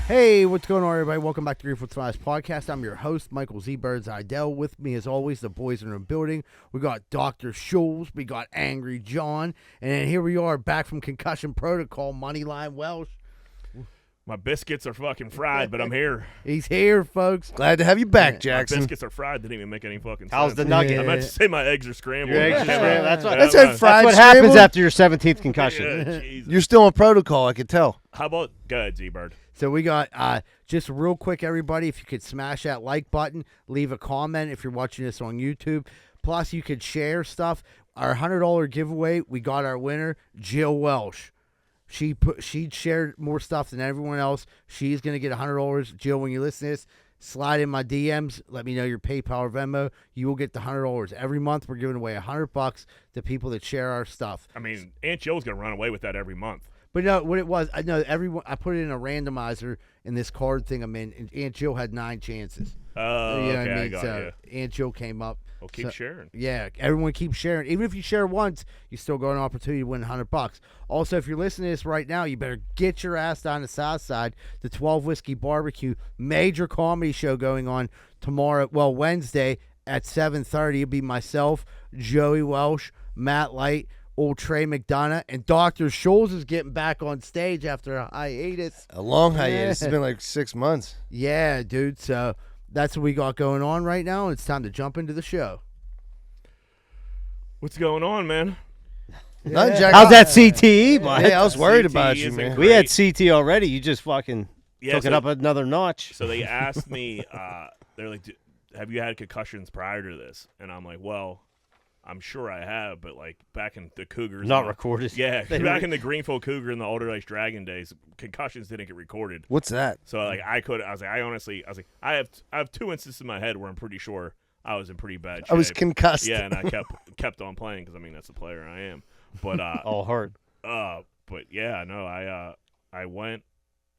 Hey, what's going on, everybody? Welcome back to Greenfield podcast. I'm your host, Michael Z. Birds Idell. With me, as always, the boys in the building. We got Dr. Schulz, we got Angry John, and then here we are back from Concussion Protocol, Moneyline Welsh. My biscuits are fucking fried, but I'm here. He's here, folks. Glad to have you back, Jackson. My biscuits are fried. Didn't even make any fucking sense. How's the nugget? I meant to say my eggs are scrambled. Your eggs are scrambled. That's what, That's fried what scrambled? happens after your 17th concussion. Yeah, Jesus. You're still on protocol, I could tell. How about go ahead, Z-Bird? So we got, just real quick, everybody, if you could smash that like button, leave a comment if you're watching this on YouTube. Plus, you could share stuff. Our $100 giveaway, we got our winner, Jill Welsh. She shared more stuff than everyone else. She's going to get $100. Jill, when you listen to this, slide in my DMs. Let me know your PayPal or Venmo. You will get the $100. Every month, we're giving away $100 to people that share our stuff. I mean, Aunt Jill's going to run away with that every month. But no, what it was, I know everyone. I put it in a randomizer in this card thing I'm in, and Aunt Jill had 9 chances. Oh, You know okay, what I I mean? got So you. Aunt Jill came up. Well, keep sharing. Yeah, everyone keeps sharing. Even if you share once, you still got an opportunity to win $100. Also, if you're listening to this right now, you better get your ass down the South Side. The 12 Whiskey Barbecue major comedy show going on tomorrow. Well, Wednesday at 7:30. It'll be myself, Joey Welsh, Matt Light, old Trey McDonough, and Dr. Schulz is getting back on stage after a hiatus. A long hiatus. It's been like 6 months. Yeah, dude. So that's what we got going on right now. It's time to jump into the show. What's going on, man? Nothing, Jack. How's that CTE, bud? Hey, I was worried CTE about you, isn't man. great. We had CT already. You just fucking took so, it up another notch. So they asked me, they're like, have you had concussions prior to this? And I'm like, well, I'm sure I have, but like back in the Cougars. Not recorded. Yeah, back in the Greenfield Cougar and the Alder Ice Dragon days, concussions didn't get recorded. What's that? So like I have 2 instances in my head where I'm pretty sure I was in pretty bad shape. I was concussed. Yeah, and I kept on playing because I mean that's the player I am. But All hard. but yeah, no, I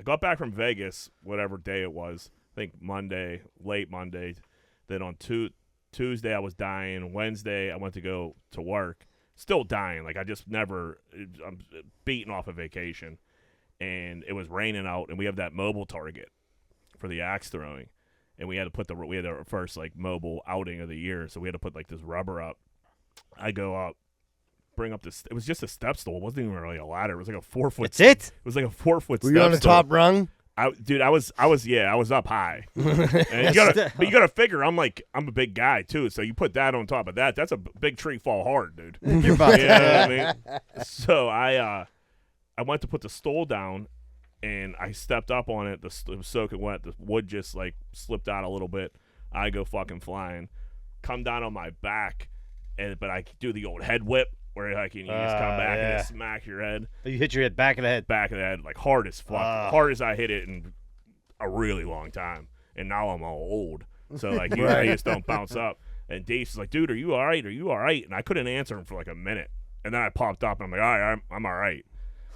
got back from Vegas, whatever day it was. I think Monday, late Monday. Then on Tuesday I was dying. Wednesday I went to go to work, still dying. Like I'm beaten off a vacation, and it was raining out, and we have that mobile target for the axe throwing. And we had our first like mobile outing of the year, so we had to put like this rubber up. I go up, bring up this. It was just a step stool. It wasn't even really a ladder. It was like a 4 foot. That's it? It was like a 4 foot. Were you on the top rung? I was up high. And you gotta figure I'm a big guy too, so you put that on top of that. That's a big tree fall hard, dude. You're about You know what I mean? So I went to put the stool down, and I stepped up on it. It was soaking wet. The wood just like slipped out a little bit. I go fucking flying, come down on my back, but I do the old head whip where like you just come back and just smack your head. You hit your head back of the head. Back of the head, like hard as fuck, hard as I hit it in a really long time. And now I'm all old, so like you just don't bounce up. And Dave's like, "Dude, are you all right? Are you all right?" And I couldn't answer him for like a minute, and then I popped up and I'm like, "All right, I'm all right."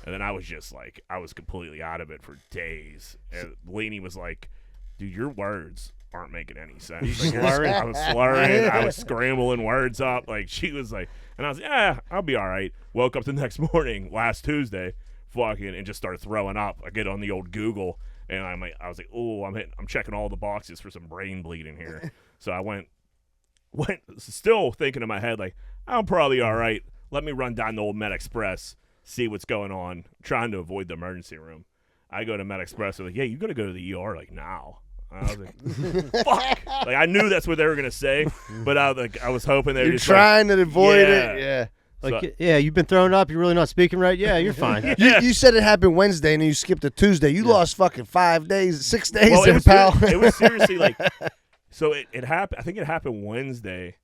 And then I was just like, I was completely out of it for days. And Lainey was like, "Dude, your words aren't making any sense." Like, I was slurring. I was scrambling words up. Like she was like, and I was like, "Yeah, I'll be all right." Woke up the next morning, last Tuesday, fucking, and just started throwing up. I get on the old Google, and I was like, "Oh, I'm checking all the boxes for some brain bleeding here." So I went, still thinking in my head like, "I'm probably all right. Let me run down the old Med Express, see what's going on," trying to avoid the emergency room. I go to Med Express. They're like, "Yeah, you got to go to the ER like now." I was like, "Fuck!" Like I knew that's what they were gonna say, but I was hoping they were You're just trying to avoid yeah. it. Yeah. Like, So- yeah, you've been thrown up. You're really not speaking right. Yeah, you're fine. You said it happened Wednesday and then you skipped it Tuesday. You lost fucking 5 days, 6 days Well, there, pal. It was seriously like, so it happened. I think it happened Wednesday,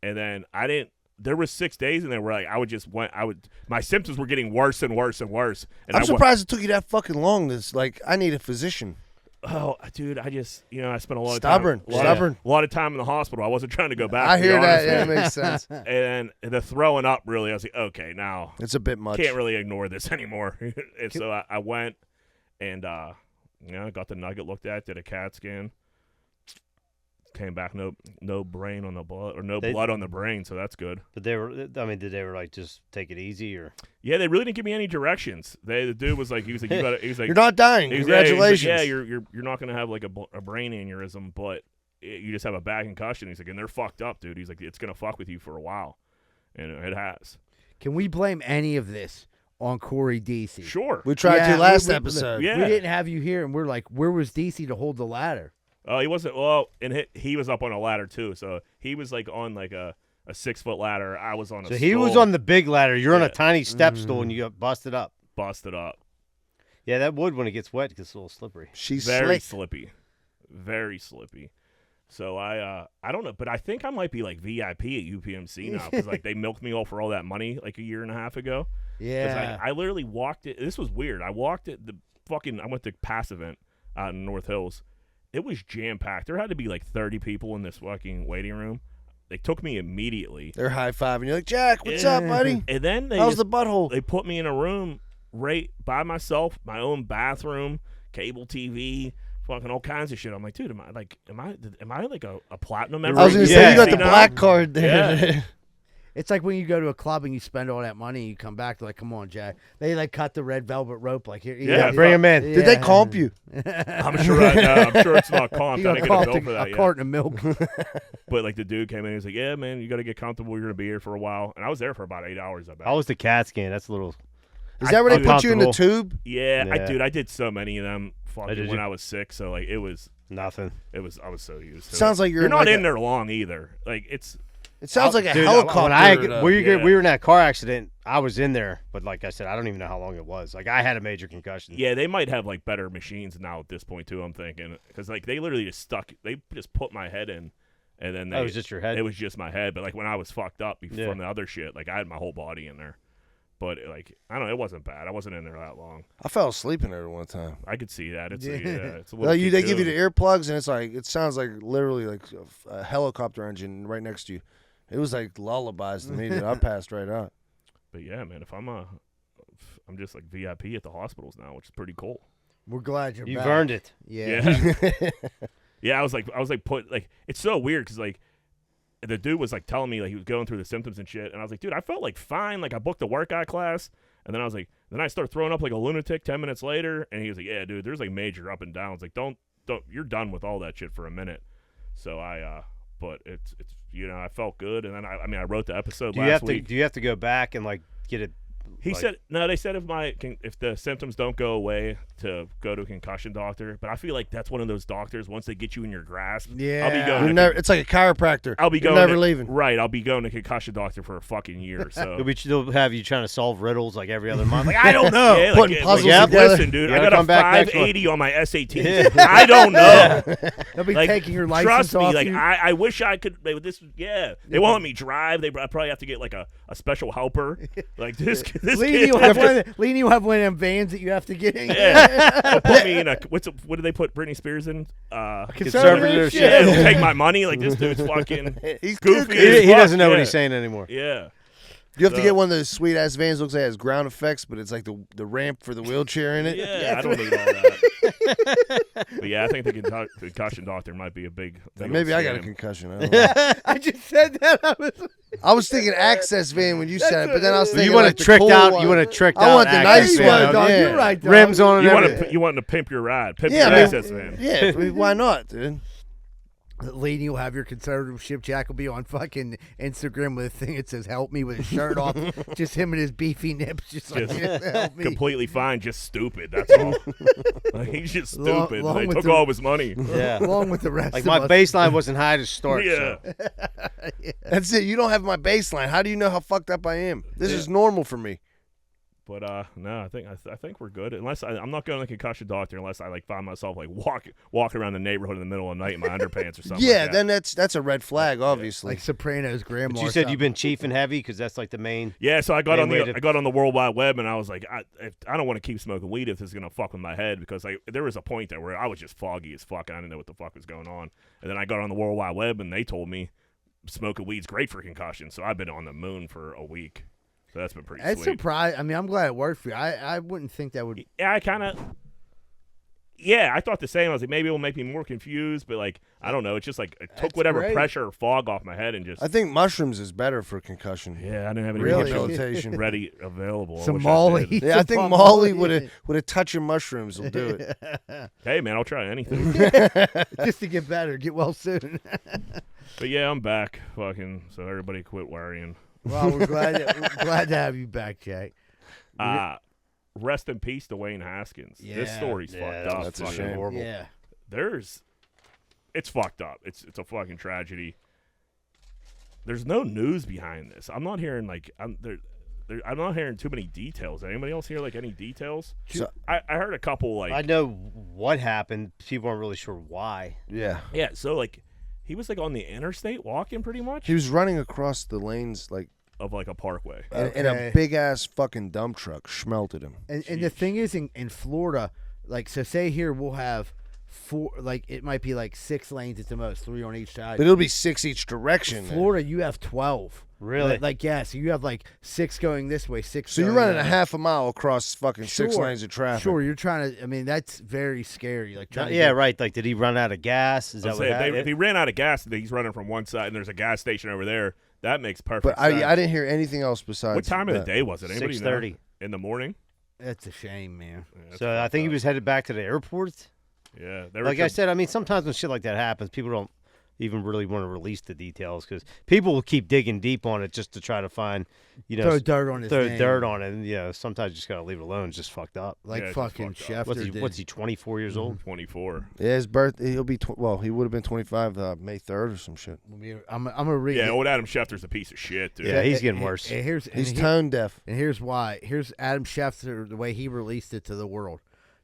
and then I didn't. There was 6 days in there where like my symptoms were getting worse and worse and worse. And I'm surprised it took you that fucking long. I need a physician. Oh, dude, I just, I spent a lot of Stubborn. time. A lot of time in the hospital. I wasn't trying to go back. I to be hear that. honest Yeah, it with you. makes sense. And the throwing up really, I was like, okay, now It's a bit much. can't really ignore this anymore. And so I went and got the nugget looked at, did a CAT scan. came back no brain on the blood or no blood on the brain, so that's good. But they were, did they were like just take it easy or? Yeah, they really didn't give me any directions. The dude was like, he was like, you're not dying. Congratulations. Yeah, you're not gonna have like a brain aneurysm, but you just have a bad concussion. He's like, and they're fucked up, dude. He's like, it's gonna fuck with you for a while, and it has. Can we blame any of this on Corey DC? Sure. We tried to last episode. Yeah. We didn't have you here, and we're like, where was DC to hold the ladder? Oh, he wasn't. Well, and he was up on a ladder too, so he was like on like a 6-foot ladder. I was on a. So he was on the big ladder. You're on a tiny step stool, and you got busted up. Busted up. Yeah, that wood when it gets wet gets a little slippery. She's very slick. slippy, very slippy. So I don't know, but I think I might be like VIP at UPMC now because like they milked me all for all that money like a year and a half ago. Yeah. I literally walked it. This was weird. I walked it. I went to Pass event out in North Hills. It was jam packed. There had to be like 30 people in this fucking waiting room. They took me immediately. They're high-fiving. You're like, Jack, what's up, buddy? And then how's the butthole? They put me in a room right by myself, my own bathroom, cable TV, fucking all kinds of shit. I'm like, dude, am I like a platinum member? I was gonna say you got the black card there. Yeah. It's like when you go to a club and you spend all that money and you come back, they're like, come on, Jack. They like cut the red velvet rope. Like, here, Yeah, bring him in. Did they comp you? I'm sure it's not comped. You I got didn't get a bill comped for that a yet. carton of milk. But like the dude came in, he was like, "Yeah, man, you got to get comfortable. You're gonna be here for a while." And I was there for about 8 hours. I bet. How was the CAT scan? That's a little. Is that where they put you in the uncomfortable. tube? Yeah, Yeah. I did so many of them fucking did when you? I was sick. So like I was Nothing. so used to Sounds it. like you're not like in there long either. Like it's It sounds like a Dude, helicopter. we were in that car accident. I was in there, but like I said, I don't even know how long it was. Like I had a major concussion. yeah, they might have like better machines now at this point too. I'm thinking because like they literally they just put my head in, and then That was just your head? It was just my head. But like when I was fucked up Yeah. from the other shit, like I had my whole body in there. But like I don't know, it wasn't bad. I wasn't in there that long. I fell asleep in there one time. I could see that. It's it's a Like little. they give you the earplugs and it's like it sounds like literally like a helicopter engine right next to you. It was like lullabies to me, dude. I passed right out. But yeah, man, if I'm just like VIP at the hospitals now, which is pretty cool. We're glad You've back. earned it. Yeah. Yeah, I was like put like it's so weird because like the dude was like telling me like he was going through the symptoms and shit, and I was like, dude, I felt like fine. Like I booked a workout class, and then I was like, then I started throwing up like a lunatic 10 minutes later, and he was like, yeah, dude, there's like major up and downs. Like don't you're done with all that shit for a minute. So but it's I felt good, and then I wrote the episode last week. Do you have to go back and like get it? He said no. They said if the symptoms don't go away, to go to a concussion doctor. But I feel like that's one of those doctors. Once they get you in your grasp, Yeah. I'll be going. It's like a chiropractor. I'll be You're going. never leaving. Right. I'll be going to concussion doctor for a fucking year. So They'll have you trying to solve riddles like every other month. like I don't know. Yeah, putting puzzles yeah, together. listen, dude. You I gotta got a come back next 580 on my SAT. I don't know. They'll be Like, taking your license trust me, off like you. I wish I could. They won't let me drive. I probably have to get like a special helper. Like this Lean, kid. you have one of them vans that you have to get in. Yeah. They'll put me in what did they put Britney Spears in? Conservative shit. Yeah, they'll take my money. Like this dude's fucking He's goofy. goofy. as He fuck. doesn't know what Yeah. he's saying anymore. Yeah. You have to get one of those sweet ass vans. Looks like it has ground effects, but it's like the ramp for the wheelchair in it. Yeah, I don't need all that. But yeah, I think the concussion doctor might be a big Maybe old I got a scam. concussion. I don't know. I just said that. I was thinking access van when you said it, but then I was thinking You want like to trick the cool out? one. You want to trick out? I want the nice access one, van, dog. yeah. You're right, dog. Rims on and You everything. want to pimp your ride, pimp Yeah, your I mean- access van. Yeah, I mean, why not, dude? Lean, you'll have your conservative ship. Jack will be on fucking Instagram with a thing that says "Help me" with his shirt off, just him and his beefy nips, just like help me. Completely fine, just stupid. That's all. Like, he's just stupid. Long They with took the- all of his money. Yeah. Along with the rest Like of my us. baseline wasn't high to start. Yeah. So. That's it. You don't have my baseline. How do you know how fucked up I am? This is normal for me. But no, I think we're good. Unless I'm not going to the concussion doctor unless I like find myself like walking around the neighborhood in the middle of the night in my underpants or something. Yeah, like that. then that's a red flag, obviously. like Sopranos grandma. But you or said something. you've been chiefing heavy because that's like the main. Yeah, so I got Main way to- I got on the World Wide Web and I was like, I don't want to keep smoking weed if this is gonna fuck with my head because like there was a point there where I was just foggy as fuck. I didn't know what the fuck was going on, and then I got on the World Wide Web and they told me smoking weed's great for concussion. So I've been on the moon for a week. So that's been pretty That's sweet. surprised. I mean, I'm glad it worked for you. I wouldn't think that would. Yeah, I kind of. Yeah, I thought the same. I was like, maybe it'll make me more confused, but like, I don't know. It's just like it took That's whatever great. pressure or fog off my head and just. I think mushrooms is better for concussion. Yeah, I didn't have any Really? Rehabilitation. ready available. Some I wish I Molly. did. Yeah, I think Some Molly with a touch of mushrooms will do it. Hey man, I'll try anything. Just to get better, get well soon. But yeah, I'm back. Fucking. So everybody quit worrying. Well, we're glad to have you back, Jay. Rest in peace to Wayne Haskins. This Yeah. story's fucked up. that's a Fucking shame. horrible. Yeah. It's fucked up. It's a fucking tragedy. There's no news behind this. I'm not hearing I'm not hearing too many details. Anybody else hear like any details? So- I heard a couple like I know what happened. People aren't really sure why. Yeah. yeah. So like he was like on the interstate walking pretty much He was running across the lanes like of like a parkway. and Okay. a big ass fucking dump truck schmelted him. And the thing is, in Florida, like, so say here we'll have 4, like, it might be like 6 lanes at the most, 3 on each side. But it'll be 6 each direction. Florida, you have 12. Really? Like, yeah, so you have like 6 going this way, 6 So you're going running that a way. half a mile across fucking 6 Sure. lanes of traffic. Sure, you're trying to, I mean, that's very scary. Like, trying to Yeah, get- right. Like, did he run out of gas? Is that I'll what say, happened? if he ran out of gas, then he's running from one side, and there's a gas station over there. That makes perfect But sense. I didn't hear anything else besides What time of the that. day was it? Anybody know? 6:30. In the morning. That's a shame, man. Yeah, that's So I fucked think he up. was headed back to the airport. Yeah, they were Like I said, I mean, sometimes when shit like that happens, people don't even really want to release the details because people will keep digging deep on it just to try to find, Throw dirt on his name. dirt on it. And, sometimes you just got to leave it alone. It's just fucked up. Like Yeah, it's fucking just fucked up. Schefter What's did. he, 24 years old? 24. Yeah, his birthday. He'll be he would have been 25 May 3rd or some shit. I'm gonna read Yeah, it. old Adam Schefter's a piece of shit, dude. Yeah, he's getting worse. And here's He's tone deaf. And here's why. Here's Adam Schefter, the way he released it to the world.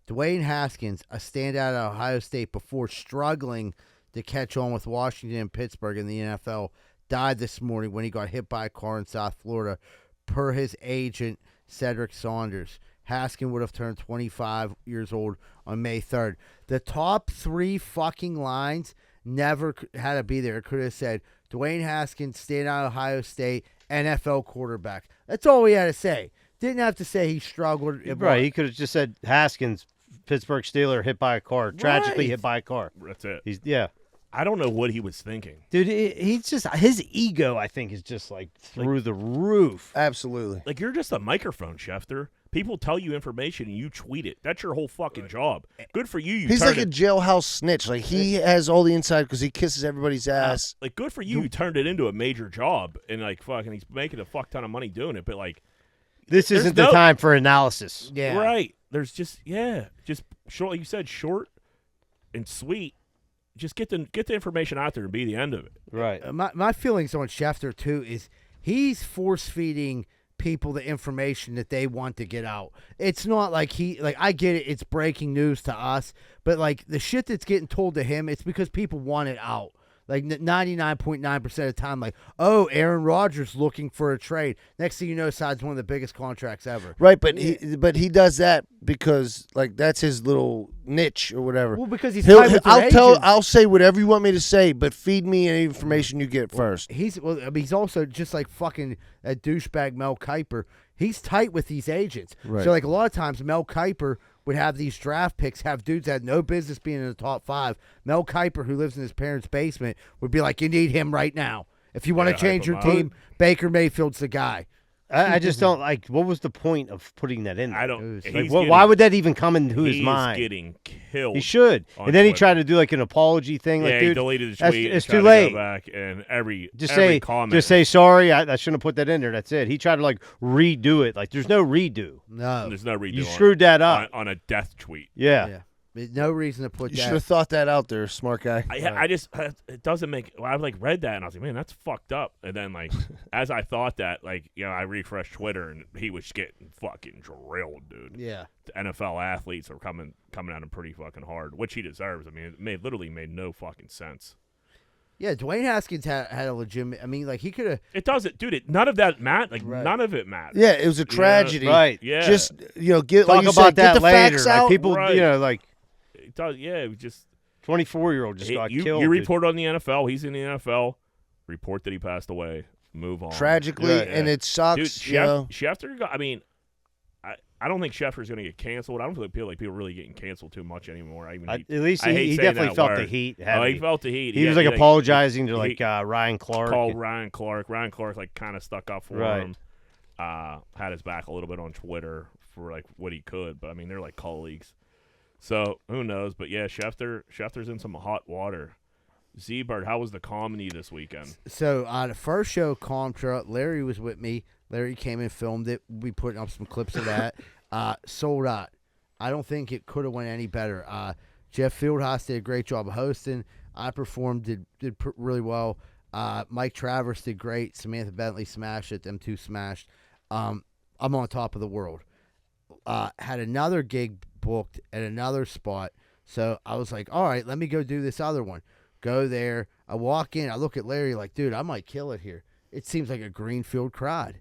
Dwayne Haskins, a standout at Ohio State before struggling to catch on with Washington and Pittsburgh in the NFL, died this morning when he got hit by a car in South Florida, per his agent, Cedric Saunders. Haskins would have turned 25 years old on May 3rd. The top 3 fucking lines never had to be there. It could have said, Dwayne Haskins, standout at Ohio State, NFL quarterback. That's all we had to say. Didn't have to say he struggled. Right. He could have just said Haskins, Pittsburgh Steeler, hit by a car, tragically Right. hit by a car. That's it. Yeah. I don't know what he was thinking. Dude, he's just, his ego, I think, is just like through the roof. Absolutely. Like, you're just a microphone, Schefter. People tell you information and you tweet it. That's your whole fucking job. Good for you. He's like a turned jailhouse snitch. Like he has all the inside because he kisses everybody's ass. like, good for you. You turned it into a major job and, like, fucking, he's making a fuck ton of money doing it. But, like, This There's isn't the no- time for analysis. Yeah. right. There's just short, like you said, short and sweet. Just get the information out there and be the end of it. Right. My feelings on Schefter, too, is he's force-feeding people the information that they want to get out. It's not like I get it, it's breaking news to us, but, like, the shit that's getting told to him, it's because people want it out. Like 99.9% of the time, like, oh, Aaron Rodgers looking for a trade. Next thing you know, signs one of the biggest contracts ever. Right, but he does that because like that's his little niche or whatever. Well, because he's tied with their agents. I'll say whatever you want me to say, but feed me any information you get first. He's also just like fucking a douchebag Mel Kiper. He's tight with these agents. Right. So like a lot of times Mel Kiper would have these draft picks have dudes that had no business being in the top 5. Mel Kiper, who lives in his parents' basement, would be like, you need him right now. If you want to Yeah, change hype your him team, Baker Mayfield's the guy. I just don't like. What was the point of putting that in there? I don't. Like, Like, he's why would that even come into his he's mind? getting killed. He should. on And then he Twitter. tried to do like an apology thing. Like, Yeah, dude, he deleted the that's- tweet. it's tried too to late. Go back and every Just comment. say sorry. I shouldn't have put that in there. That's it. He tried to like redo it. Like, there's no redo. No. There's no redo. You on screwed that up. on a death tweet. Yeah. Yeah. There's no reason to put You should that. have thought that out there, smart guy. I just it doesn't make. Well, I like read that and I was like, man, that's fucked up. And then like as I thought that, like I refreshed Twitter and he was getting fucking drilled, dude. Yeah. The NFL athletes are coming at him pretty fucking hard, which he deserves. I mean, it literally made no fucking sense. Yeah, Dwayne Haskins had a legitimate. I mean, like he could have. It doesn't, dude. None of that mattered. Like Right. none of it mattered. Yeah, it was a tragedy. Right. Yeah. Just get Talk like you about said, that get the later. facts Like, out. people, Right. like It does. Yeah. It was just 24-year-old just got you killed. You dude. report on the NFL. He's in the NFL. Report that he passed away. Move on. Tragically, Yeah. and it sucks. Dude, Schefter got. I mean, I don't think Scheffler's going to get canceled. I don't feel like people are really getting canceled too much anymore. At least he definitely felt the heat. Oh, he felt the heat. He was like apologizing to Ryan Clark. Called Ryan Clark. Ryan Clark like kind of stuck up for him. Had his back a little bit on Twitter for like what he could, but I mean they're like colleagues. So who knows? But yeah, Schefter's in some hot water. Z-Bird, how was the comedy this weekend? So the first show, Contra, Larry was with me. Larry came and filmed it. We put up some clips of that. Sold out. I don't think it could have went any better. Jeff Fieldhouse did a great job of hosting. I performed, did really well. Mike Travers did great. Samantha Bentley smashed it. Them two smashed. I'm on top of the world. Had another gig booked at another spot. So I was like, all right, let me go do this other one. Go there. I walk in. I look at Larry like, dude, I might kill it here. It seems like a Greenfield crowd.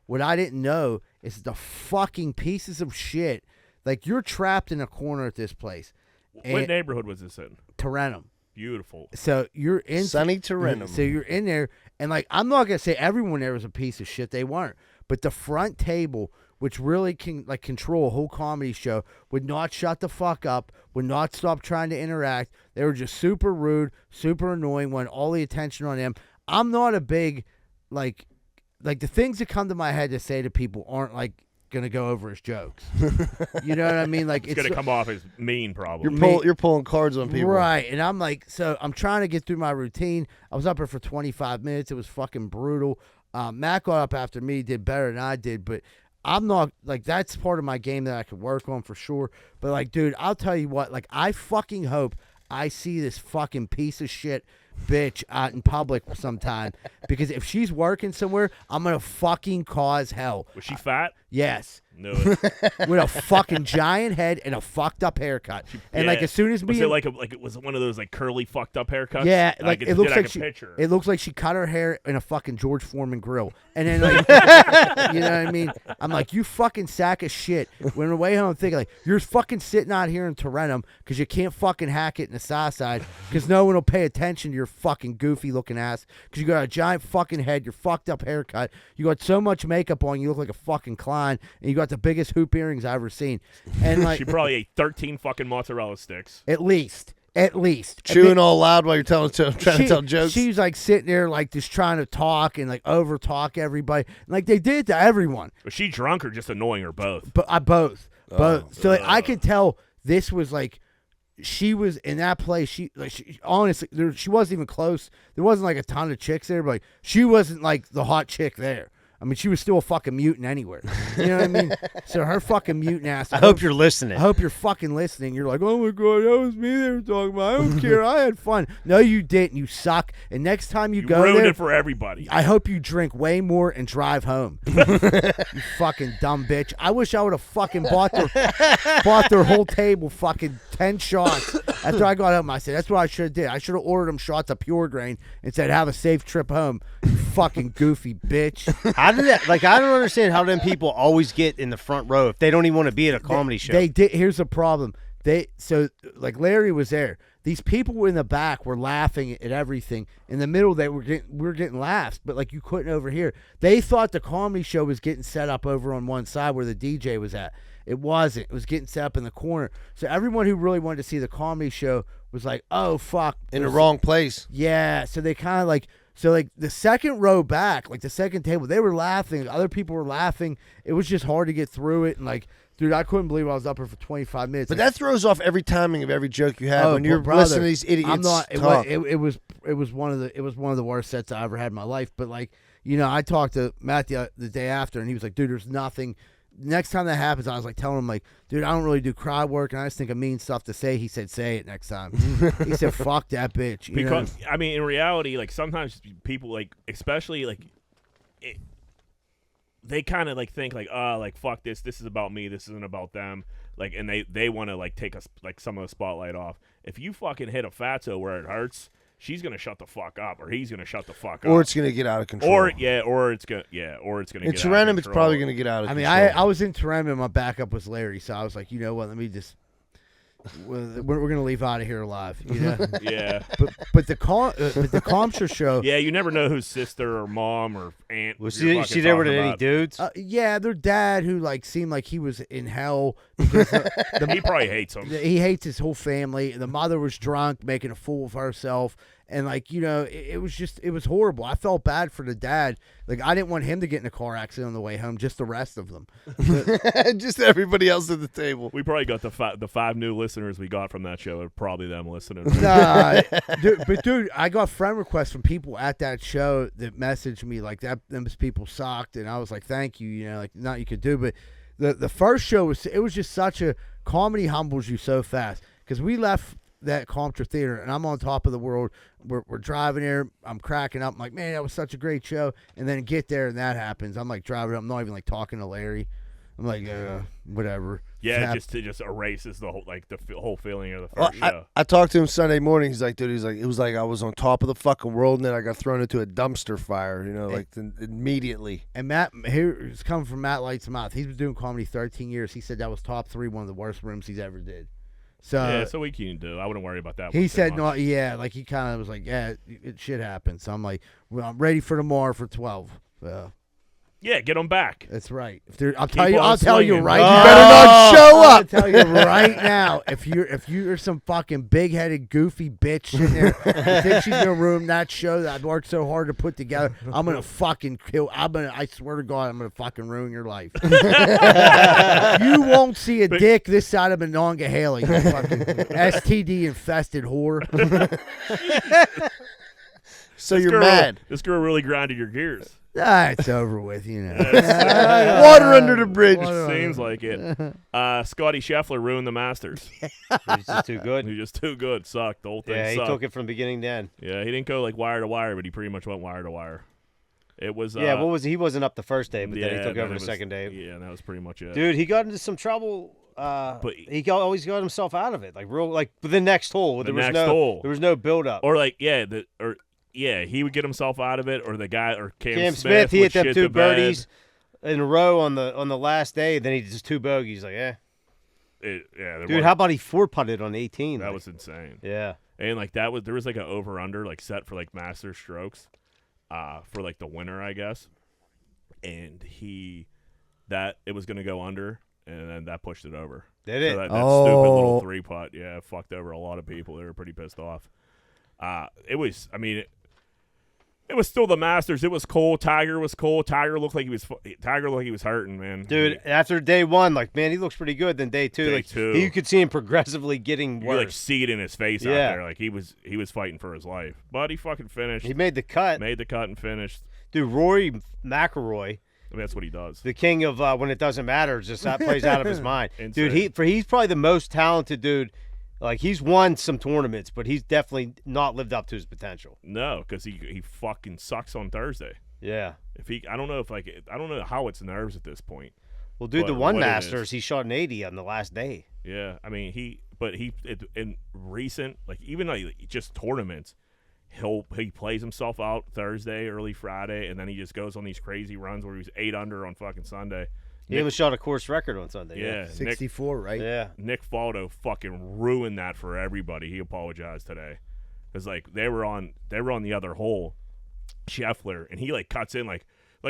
What I didn't know is the fucking pieces of shit. Like, you're trapped in a corner at this place. What neighborhood was this in? Tarentum. Beautiful. So you're in sunny Tarentum. So you're in there, and like, I'm not gonna say everyone there was a piece of shit. They weren't. But the front table, which really can like control a whole comedy show, would not shut the fuck up, would not stop trying to interact. They were just super rude, super annoying, wanted all the attention on them. I'm not a big like the things that come to my head to say to people aren't like gonna go over as jokes. You know what I mean? Like it's gonna come off as mean, probably. You're pulling cards on people, right? And I'm like, so I'm trying to get through my routine. I was up here for 25 minutes. It was fucking brutal. Matt got up after me, did better than I did, but I'm not like, that's part of my game that I could work on for sure. But like, dude, I'll tell you what, like, I fucking hope I see this fucking piece of shit bitch out in public sometime, because if she's working somewhere, I'm gonna fucking cause hell. Was she fat? Yes. No. With a fucking giant head and a fucked up haircut. And like, as soon as was it like it was one of those like curly fucked up haircuts? Yeah, like it looks like it looks like she cut her hair in a fucking George Foreman grill. And then like you know what I mean? I'm like, you fucking sack of shit. When on the way home, I'm thinking like, you're fucking sitting out here in Tarentum because you can't fucking hack it in the south side because no one will pay attention to your fucking goofy looking ass because you got a giant fucking head, your fucked up haircut, you got so much makeup on, you look like a fucking clown, and you got the biggest hoop earrings I've ever seen. And like, she probably ate 13 fucking mozzarella sticks. At least. Chewing all loud while you're trying to tell jokes. She's like sitting there like just trying to talk and like over talk everybody. Like they did to everyone. Was she drunk or just annoying, or both? But both. So like, I could tell this was like, she was in that place. She honestly, she wasn't even close. There wasn't like a ton of chicks there, but like, she wasn't like the hot chick there. I mean, she was still a fucking mutant anywhere. You know what I mean? So her fucking mutant ass. I hope you're listening. I hope you're fucking listening. You're like, oh my God, that was me they were talking about. I don't care. I had fun. No, you didn't. You suck. And next time you go ruined there, it for everybody. I hope you drink way more and drive home. You fucking dumb bitch. I wish I would have fucking bought their whole table fucking 10 shots. After I got home, I said, that's what I should have did. I should have ordered them shots of Pure Grain and said, have a safe trip home. You fucking goofy bitch. How did that? Like, I don't understand how them people always get in the front row if they don't even want to be at a comedy show. They did. Here's the problem. Like Larry was there. These people were in the back were laughing at everything. In the middle, we were getting laughs, but like you couldn't overhear. They thought the comedy show was getting set up over on one side where the DJ was at. It wasn't. It was getting set up in the corner. So everyone who really wanted to see the comedy show was like, oh fuck, in the wrong place. Yeah. So they kind of like. So, like, the second row back, like the second table, they were laughing. Other people were laughing. It was just hard to get through it. And, like, dude, I couldn't believe I was up here for 25 minutes. But that throws off every timing of every joke you have when you're listening to these idiots talk. It was one of the worst sets I ever had in my life. But, like, you know, I talked to Matt the day after, and he was like, dude, there's nothing. Next time that happens, I was like telling him, like, dude, I don't really do crowd work, and I just think of mean stuff to say. He said, say it next time. He said, fuck that bitch. You because know? I mean, in reality, like sometimes people, like, especially like, they kind of like think like, oh, like fuck this. This is about me. This isn't about them. Like, and they want to like take us like some of the spotlight off. If you fucking hit a fatso where it hurts, she's gonna shut the fuck up, or he's gonna shut the fuck up, or it's gonna get out of control, or it's gonna in get out of Tarentum, it's probably gonna get out of control. I was in Tarentum, and my backup was Larry, so I was like, you know what? Let me just. We're gonna leave out of here alive, you know. Yeah. But the Comsher show. Yeah, you never know whose sister or mom or aunt. Was you're she fucking there with talking any about. dudes? Yeah, their dad, who like seemed like he was in hell. Because He probably hates him. he hates his whole family. The mother was drunk, making a fool of herself, and like it was horrible. I felt bad for the dad. Like I didn't want him to get in a car accident on the way home. Just the rest of them. Just everybody else at the table. We probably got the five new listeners we got from that show are probably them listening. Nah, dude, I got friend requests from people at that show that messaged me like that. Those people sucked, and I was like, thank you. Like nothing you could do, but. The first show was just such a comedy humbles you so fast because we left that Compton Theater and I'm on top of the world. We're driving there. I'm cracking up. I'm like, man, that was such a great show. And then get there and that happens. I'm like driving up. I'm not even like talking to Larry. I'm like, whatever. Yeah, it just erases the whole whole feeling of the first show. I talked to him Sunday morning. He's like, dude, it was like I was on top of the fucking world, and then I got thrown into a dumpster fire. Immediately. And Matt, here it's coming from Matt Light's mouth. He's been doing comedy 13 years. He said that was top 3, one of the worst rooms he's ever did. So so we can do. I wouldn't worry about that. He said no. Yeah, like he kind of was like, yeah, it shit happens. So I'm like, well, I'm ready for tomorrow for 12. Yeah, get them back. That's right. I'll on tell you slinging. right. You now. better not show I'll up. tell you right now. If you're some fucking big-headed, goofy bitch sitting there, you think she's gonna ruin that show that I've worked so hard to put together, I'm gonna fucking kill. I swear to God, I'm gonna fucking ruin your life. You won't see a dick this side of Monongahela, you fucking STD infested whore. So you're mad. This girl really grinded your gears. It's over with, Water under the bridge. Seems like it. Scotty Scheffler ruined the Masters. He's just too good. He's just too good. Sucked. The whole thing Yeah, he sucked. took it from beginning to end. Yeah, he didn't go like wire to wire, but he pretty much went wire to wire. It was. He wasn't up the first day, but then he took over the second day. Yeah, and that was pretty much it. Dude, he got into some trouble. But he always got himself out of it, like the next hole. There was no build up. Or he would get himself out of it, or the guy, or Cam Smith, he would hit them shit 2 the bed. birdies in a row on the last day. Then he just 2 bogeys. Like, dude, how about he 4-putted on 18? That was insane. Yeah, and like there was like an over under like set for like master strokes, for like the winner, I guess, and it was gonna go under, and then that pushed it over. Did it? So that stupid little 3-putt, fucked over a lot of people. They were pretty pissed off. It was still the Masters. It was cold. Tiger was cold. Tiger looked like he was hurting, man. Dude, after day 1, like, man, he looks pretty good. Then day 2, you could see him progressively getting worse. worse. You could see it in his face out there. Like he was fighting for his life. But he fucking finished. He made the cut. Made the cut and finished. Dude, Rory McIlroy. I mean, that's what he does. The king of when it doesn't matter, just that plays out of his mind. Insane. Dude, he's probably the most talented dude. Like, he's won some tournaments, but he's definitely not lived up to his potential. No, because he fucking sucks on Thursday. Yeah. I don't know how it's nerves at this point. Well, dude, the one Masters, he shot an 80 on the last day. Yeah, I mean in recent, like, even like just tournaments, he plays himself out Thursday, early Friday, and then he just goes on these crazy runs where he was 8 under on fucking Sunday. He even shot a course record on Sunday. Yeah, 64, right? Yeah. Nick Faldo fucking ruined that for everybody. He apologized today because like they were on the other hole, Scheffler, and he like cuts in like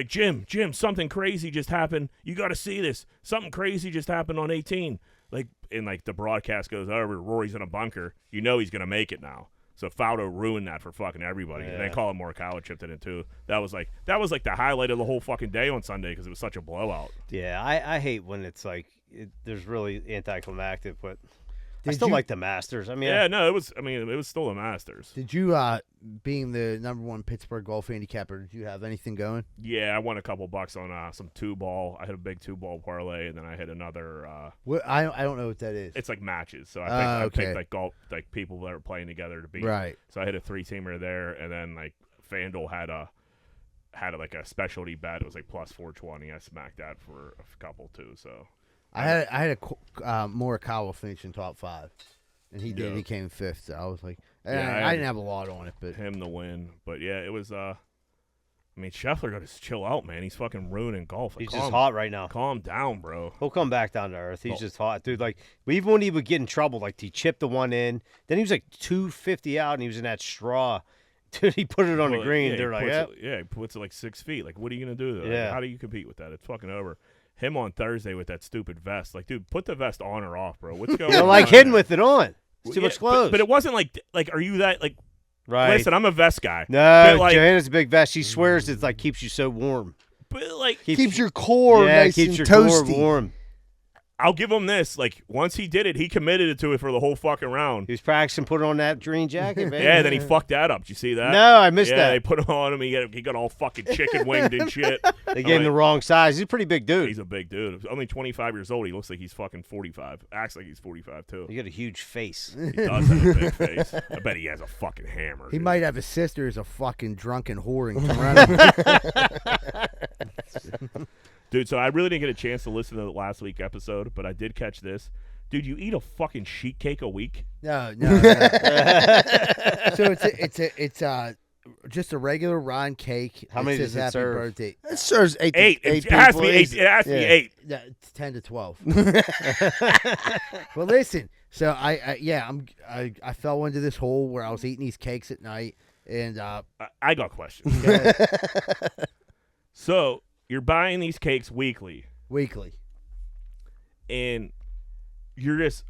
Jim, something crazy just happened. You got to see this. Something crazy just happened on 18. Like, and like the broadcast goes over. Rory's in a bunker. You know he's gonna make it now. So Faldo ruined that for fucking everybody. Yeah. And they call him Morikawa chipped in it too. That was like the highlight of the whole fucking day on Sunday because it was such a blowout. Yeah, I hate when it's like there's really anticlimactic, but I still like the Masters. I mean, it was still the Masters. Did you, being the #1 Pittsburgh golf handicapper, did you have anything going? Yeah, I won a couple bucks on some 2-ball. I hit a big 2-ball parlay, and then I hit another. I don't know what that is. It's like matches, so I okay. picked like golf, like people that are playing together to beat. Right. So I hit a 3-teamer there, and then like FanDuel had a specialty bet. It was like plus 420. I smacked that for a couple too. So I had a Morikawa finish in top 5, and he did. Yeah. He came 5th. So I was like, Yeah, I didn't have a lot on it, but him the win. But yeah, it was. I mean, Scheffler got to chill out, man. He's fucking ruining golf. Like, he's just hot right now. Calm down, bro. He'll come back down to earth. He's just hot, dude. Like, even when he would get in trouble, like he chipped the one in, then he was like 250 out, and he was in that straw. Dude, he put it on the green. Yeah, They're like, he puts it like 6 feet. Like, what are you gonna do? Like, Yeah. how do you compete with that? It's fucking over. Him on Thursday with that stupid vest. Like, dude, put the vest on or off, bro. What's going on? like hidden with it on. It's too much clothes. But it wasn't like are you that like? Right. Listen, I'm a vest guy. No, but, like, Joanna's a big vest. She swears it's like keeps you so warm. But like, Keeps your core nice keeps and your toasty. core warm. I'll give him this. Like, once he did it, he committed to it for the whole fucking round. He was practicing putting on that green jacket, man. Yeah, then he fucked that up. Did you see that? No, I missed yeah, that. they put it on him. He got all fucking chicken winged and shit. They gave him the wrong size. He's a pretty big dude. He's a big dude. He's only 25 years old. He looks like he's fucking 45. Acts like he's 45 too. He got a huge face. He does have a big face. I bet he has a fucking hammer. He dude. might have a sister as a fucking drunken whore in Toronto. Dude, so I really didn't get a chance to listen to the last week episode, but I did catch this. Dude, you eat a fucking sheet cake a week? No. So it's just a regular round cake. How many says does it happy serve? birthday. It serves eight. It has to be 8. It has to be 8. Yeah, it's 10 to 12. Well, listen. So I fell into this hole where I was eating these cakes at night, and I got questions. So you're buying these cakes weekly, and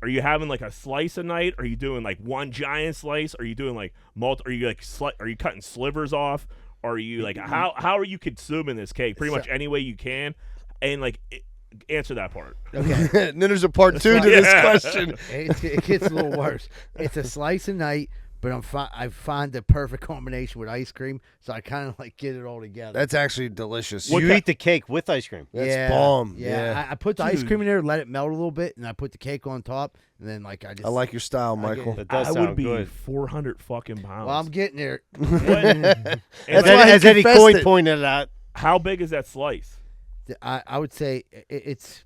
are you having like a slice a night? Are you doing like one giant slice? Are you doing like are you like are you cutting slivers off? Are you like how are you consuming this cake? Pretty much any way you can, and like answer that part. okay, Then there's a part 2 to this question. it gets a little worse. It's a slice a night, but I find the perfect combination with ice cream, so I kind of like get it all together. That's actually delicious. You eat the cake with ice cream. That's bomb. Yeah, I put the ice cream in there, let it melt a little bit, and I put the cake on top, and then like I like your style, Michael. That does I sound would be good. 400 fucking pounds. Well, I'm getting there. That's As why he Eddie confessed Coyne it. pointed out, How big is that slice? I would say it's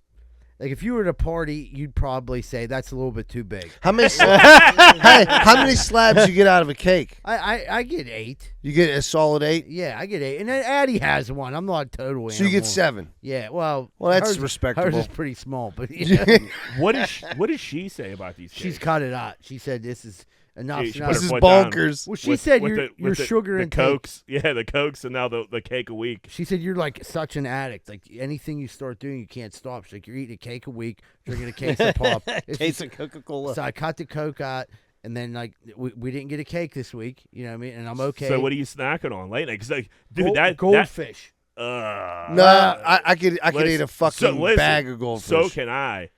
like if you were at a party, you'd probably say that's a little bit too big. How many? Hey, how many slabs you get out of a cake? I get 8. You get a solid 8. Yeah, I get 8, and then Addie has one. I'm not totally. So you get 7. Yeah, well, that's hers, respectable. Hers is pretty small, but yeah. What does she say about these cakes? She's cut it out. She said this is enough. She Now- put This her is foot down. bonkers. well, she said With your the sugar the intake. cokes. Yeah, the cokes, and now the cake a week. She said you're like such an addict. Like anything you start doing, you can't stop. She's like you're eating a cake a week, drinking a case of pop. It's case just- of Coca-Cola. So I cut the Coke out, and then like we didn't get a cake this week. You know what I mean? And I'm okay. So what are you snacking on late night? Because like, dude, goldfish. No, I could eat a fucking bag of goldfish. So can I.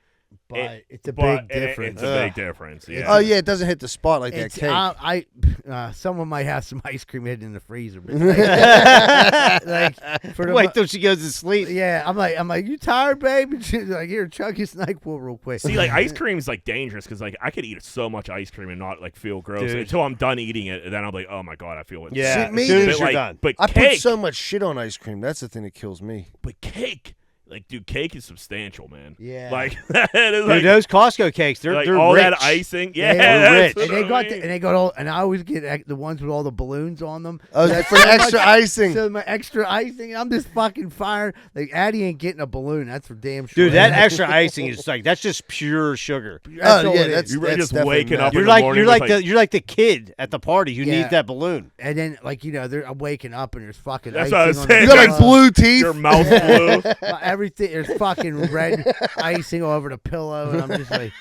But it's a big difference. It's a big difference. Yeah. Oh yeah, it doesn't hit the spot like It's, that cake. someone might have some ice cream hidden in the freezer. But like, for the Wait till she goes to sleep. yeah, I'm like, you tired, babe? And she's like, here, chug this NyQuil real quick. See, like ice cream is like dangerous because like I could eat so much ice cream and not like feel gross until I'm done eating it, and then I'm like, oh my god, I feel it. Yeah, See, me as soon either. as you're like, done. But I cake, put so much shit on ice cream. That's the thing that kills me. but cake. Like, dude, cake is substantial, man. Yeah. Like, that is Dude, like, those Costco cakes, they're all rich. that icing. Yeah, They're that's rich. and what they I got mean. and they got all, and I always get the ones with all the balloons on them. Oh, for the extra icing. So my extra icing, I'm just fucking firing. Like Addie ain't getting a balloon. That's for damn sure. Dude, that extra icing is like that's just pure sugar. That's all yeah, it is. that's You were just definitely waking up mad. in the morning with, You're like the kid at the party who Yeah. needs that balloon. And then like I'm waking up and there's fucking That's icing what I was on saying. You the got like pillow. blue teeth. your mouth blue. Everything there's fucking red icing all over the pillow, and I'm just like,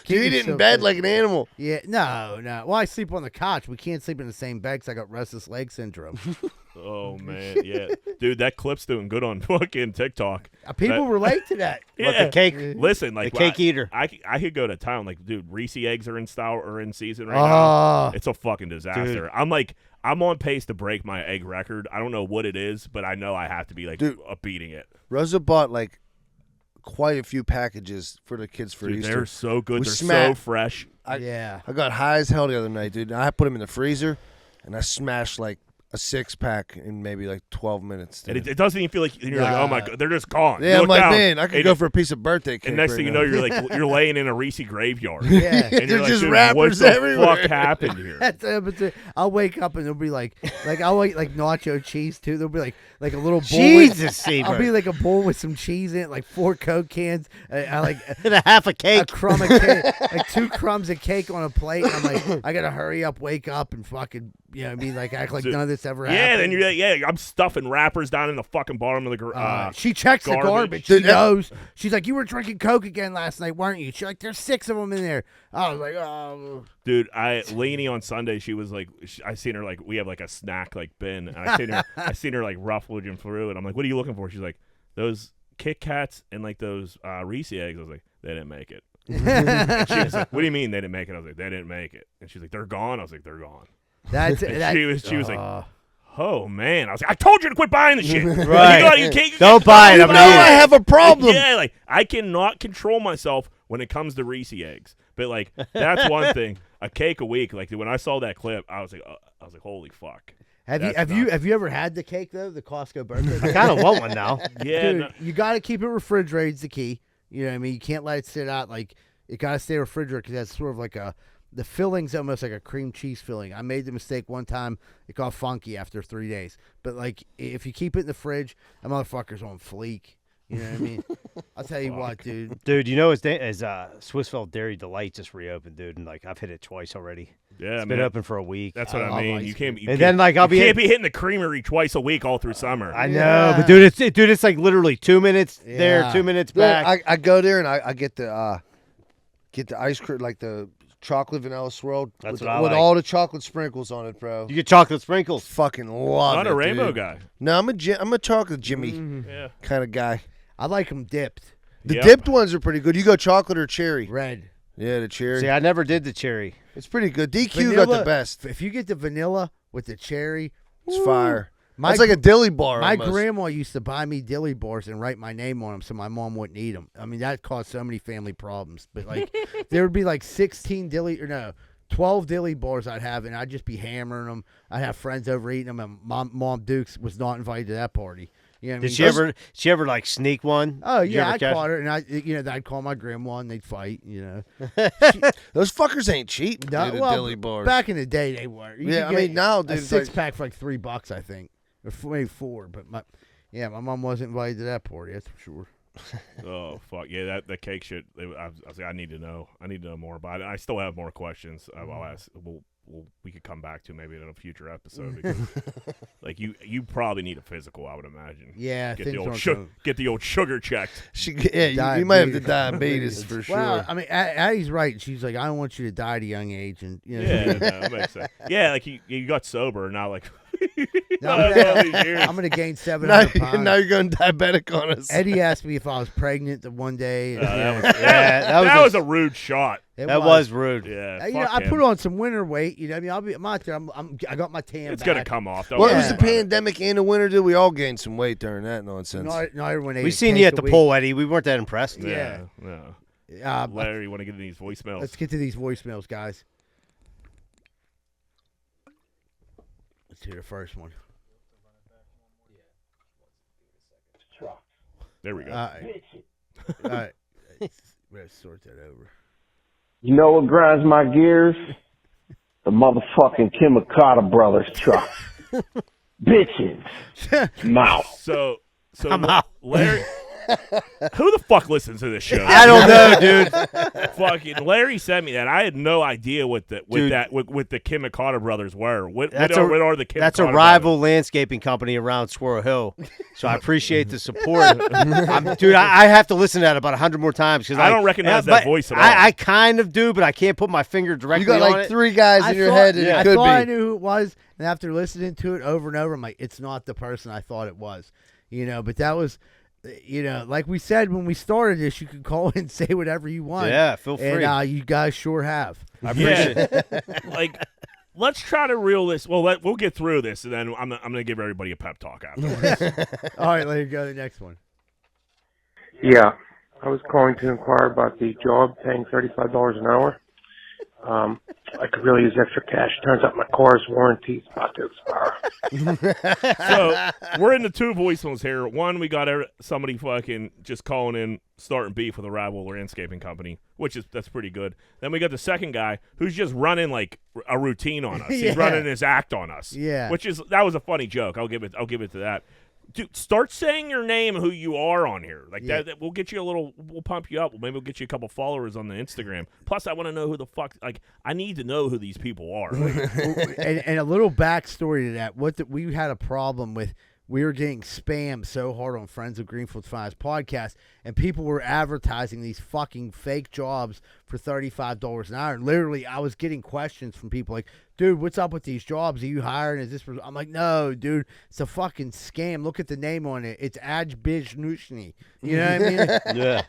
You "Get eat it in yourself bed in." like an animal. Yeah, no. Well, I sleep on the couch. We can't sleep in the same bed because I got restless leg syndrome. Oh man, yeah, dude, that clip's doing good on fucking TikTok. People relate to that. What, Yeah. the cake? Listen, like The cake eater. I could go to town. Like, dude, Reese eggs are in style or in season right now. Oh, It's a fucking disaster. I'm on pace to break my egg record. I don't know what it is, but I know I have to be like Dude. beating it. Rosa bought like quite a few packages for the kids for Dude, Easter. they're so good. We They're so smacked- fresh. yeah. I got high as hell the other night, dude. I put them in the freezer, and I smashed like a 6-pack in maybe like 12 minutes. And dude. it doesn't even feel like you're like, oh my god, they're just gone. You Yeah, I'm look like, down, man, I could and- go for a piece of birthday cake. And next right thing you now. know, you're like you're laying in a Reese graveyard. Yeah. And you're They're like, just dude, what wrappers the everywhere. fuck happened here? I'll wake up and there'll be like I'll eat like nacho cheese too. There'll be like a little bowl. Jesus, I'll be Seabird. like a bowl with some cheese in it, like 4 Coke cans. I like And a half a a cake. crumb of cake, like 2 crumbs of cake on a plate. And I'm like, I gotta hurry up, wake up, and fucking You know what I mean? Like act like Dude. none of this ever Yeah, happened. then I'm stuffing wrappers down in the fucking bottom of the she checks the garbage. Dude, She knows. She's like, you were drinking Coke again last night, weren't you? She's like, there's 6 of them in there. I was like, oh. Dude, Lainey on Sunday, she was like, I seen her like, we have like a snack like bin, and I seen her like ruffling through, and I'm like, what are you looking for? She's like, those Kit Kats and like those Reese eggs. I was like, they didn't make it. And she was like, what do you mean they didn't make it? I was like, they didn't make it. And she's like, they're gone. I was like, they're gone. She was like, oh man. I was like, I told you to quit buying the shit. Right. You Don't buy it. I'm No, I have a problem. Yeah, like I cannot control myself when it comes to Reese eggs. But like that's one thing. A cake a week. Like when I saw that clip, I was like, holy fuck. Have you ever had the cake though? The Costco birthday I cake? kind of want one now. Yeah, Dude, you got to keep it refrigerated. Is the key. You know what I mean? You can't let it sit out. Like it got to stay refrigerated because that's sort of like the filling's almost like a cream cheese filling. I made the mistake one time. It got funky after 3 days. But like if you keep it in the fridge, that motherfucker's on fleek. You know what I mean? I'll tell you what, dude. Dude, you know his Swissville Dairy Delight just reopened, dude, and like I've hit it twice already. Yeah, It's been open for a week. That's what I love mean. ice You cream. can't. And then like you can't be hitting the creamery twice a week all through summer. I know, Yeah. but dude, it's like literally 2 minutes there, Yeah. 2 minutes Dude, back. I go there and I get the ice cream, like the chocolate vanilla swirl That's with, what I with like. all the chocolate sprinkles on it, bro. You get chocolate sprinkles. Fucking love Not it, a rainbow dude. guy. No, I'm a chocolate Jimmy Yeah. kind of guy. I like them dipped. The Yep. dipped ones are pretty good. You go chocolate or cherry? Red. Yeah, the cherry. See, I never did the cherry. It's pretty good. DQ got the Vanilla- best. If you get the vanilla with the cherry, It's woo. fire. My It's like a dilly bar. My almost. grandma used to buy me dilly bars and write my name on them so my mom wouldn't eat them. I mean, that caused so many family problems. But, like, there would be, like, 12 dilly bars I'd have, and I'd just be hammering them. I'd have friends over eating them, and Mom Dukes was not invited to that party. You know what I Did mean? she ever like sneak one? Oh, Did you yeah, ever I'd catch- caught her, and I'd call my grandma, and they'd fight, you know. Those fuckers ain't cheap. No, dude, the well, dilly bars. Back in the day, they were. You Yeah, could I mean, get now, a dude, it's like- 6-pack for like $3, I think, or maybe 4. But my mom wasn't invited to that party. That's for sure. Oh fuck yeah! That cake shit. I was like, I need to know. I need to know more about it. I still have more questions. I'll ask. We could come back to maybe in a future episode because, like you probably need a physical. I would imagine. Yeah, Get things the old aren't going- get the old sugar checked. You might have the diabetes for sure. Well, I mean, Addie's right. She's like, I don't want you to die at a young age, and you know. Yeah, no, that makes sense. Yeah, like you got sober and now like. No, all these years. I'm gonna gain now, 700 pounds. now you're going diabetic on us. Eddie asked me if I was pregnant the one day. And, That was a rude shot. it That was rude. Yeah, You know, fuck I him. put on some winter weight. You know, what I mean, I'm out there. I got my tan. It's back. gonna come off. Don't Well, it worry was the about it. pandemic and the winter, dude. We all gained some weight during that nonsense. Not everyone ate We a seen cake you at a the week. pool, Eddie. We weren't that impressed. Yeah. Uh, Larry, you want to get in these voicemails? Let's get to these voicemails, guys. Let's hear the first one. There we go. All right. Let's sort that over. You know what grinds my gears? The motherfucking Kimikata Brothers truck. Bitches. Mouth. So I'm out. Larry, who the fuck listens to this show? I don't know, dude. Fucking Larry sent me that. I had no idea what the Dude. with the Kimikata brothers were. What That's are the Kimikata That's a rival landscaping company around Squirrel Hill. So I appreciate the support. Dude, I have to listen to that about 100 more times because I don't recognize that voice at all. I kind of do, but I can't put my finger directly You got on like it. 3 guys in your head, and I it could thought I be. knew who it was, and after listening to it over and over, I'm like, it's not the person I thought it was. You know, but that was, you know, like we said when we started this, you could call in and say whatever you want. Yeah, feel free. And you guys sure have. I appreciate it. Like, let's try to reel this. Well, we'll get through this, and then I'm gonna give everybody a pep talk afterwards. All right, let's go to the next one. Yeah, I was calling to inquire about the job paying $35 an hour. I could really use extra cash. Turns out my car's warranty is about to expire. So we're in the 2 voicemails here. One, we got somebody fucking just calling in, starting beef with a rival landscaping company, that's pretty good. Then we got the second guy who's just running like a routine on us. Yeah. He's running his act on us. Yeah. that was a funny joke. I'll give it to that. Dude, start saying your name, who you are on here. Like Yeah. that, we'll get you we'll pump you up. Maybe we'll get you a couple followers on the Instagram. Plus, I want to know who the fuck, like, I need to know who these people are. Like, and a little backstory to that. We had a problem with. We were getting spammed so hard on Friends of Greenfield's Finest podcast, and people were advertising these fucking fake jobs for $35 an hour. And literally, I was getting questions from people like, dude, what's up with these jobs? Are you hiring? Is this? I'm like, no, dude, it's a fucking scam. Look at the name on it. It's Ajbizhnushny. You know what I mean? Yeah.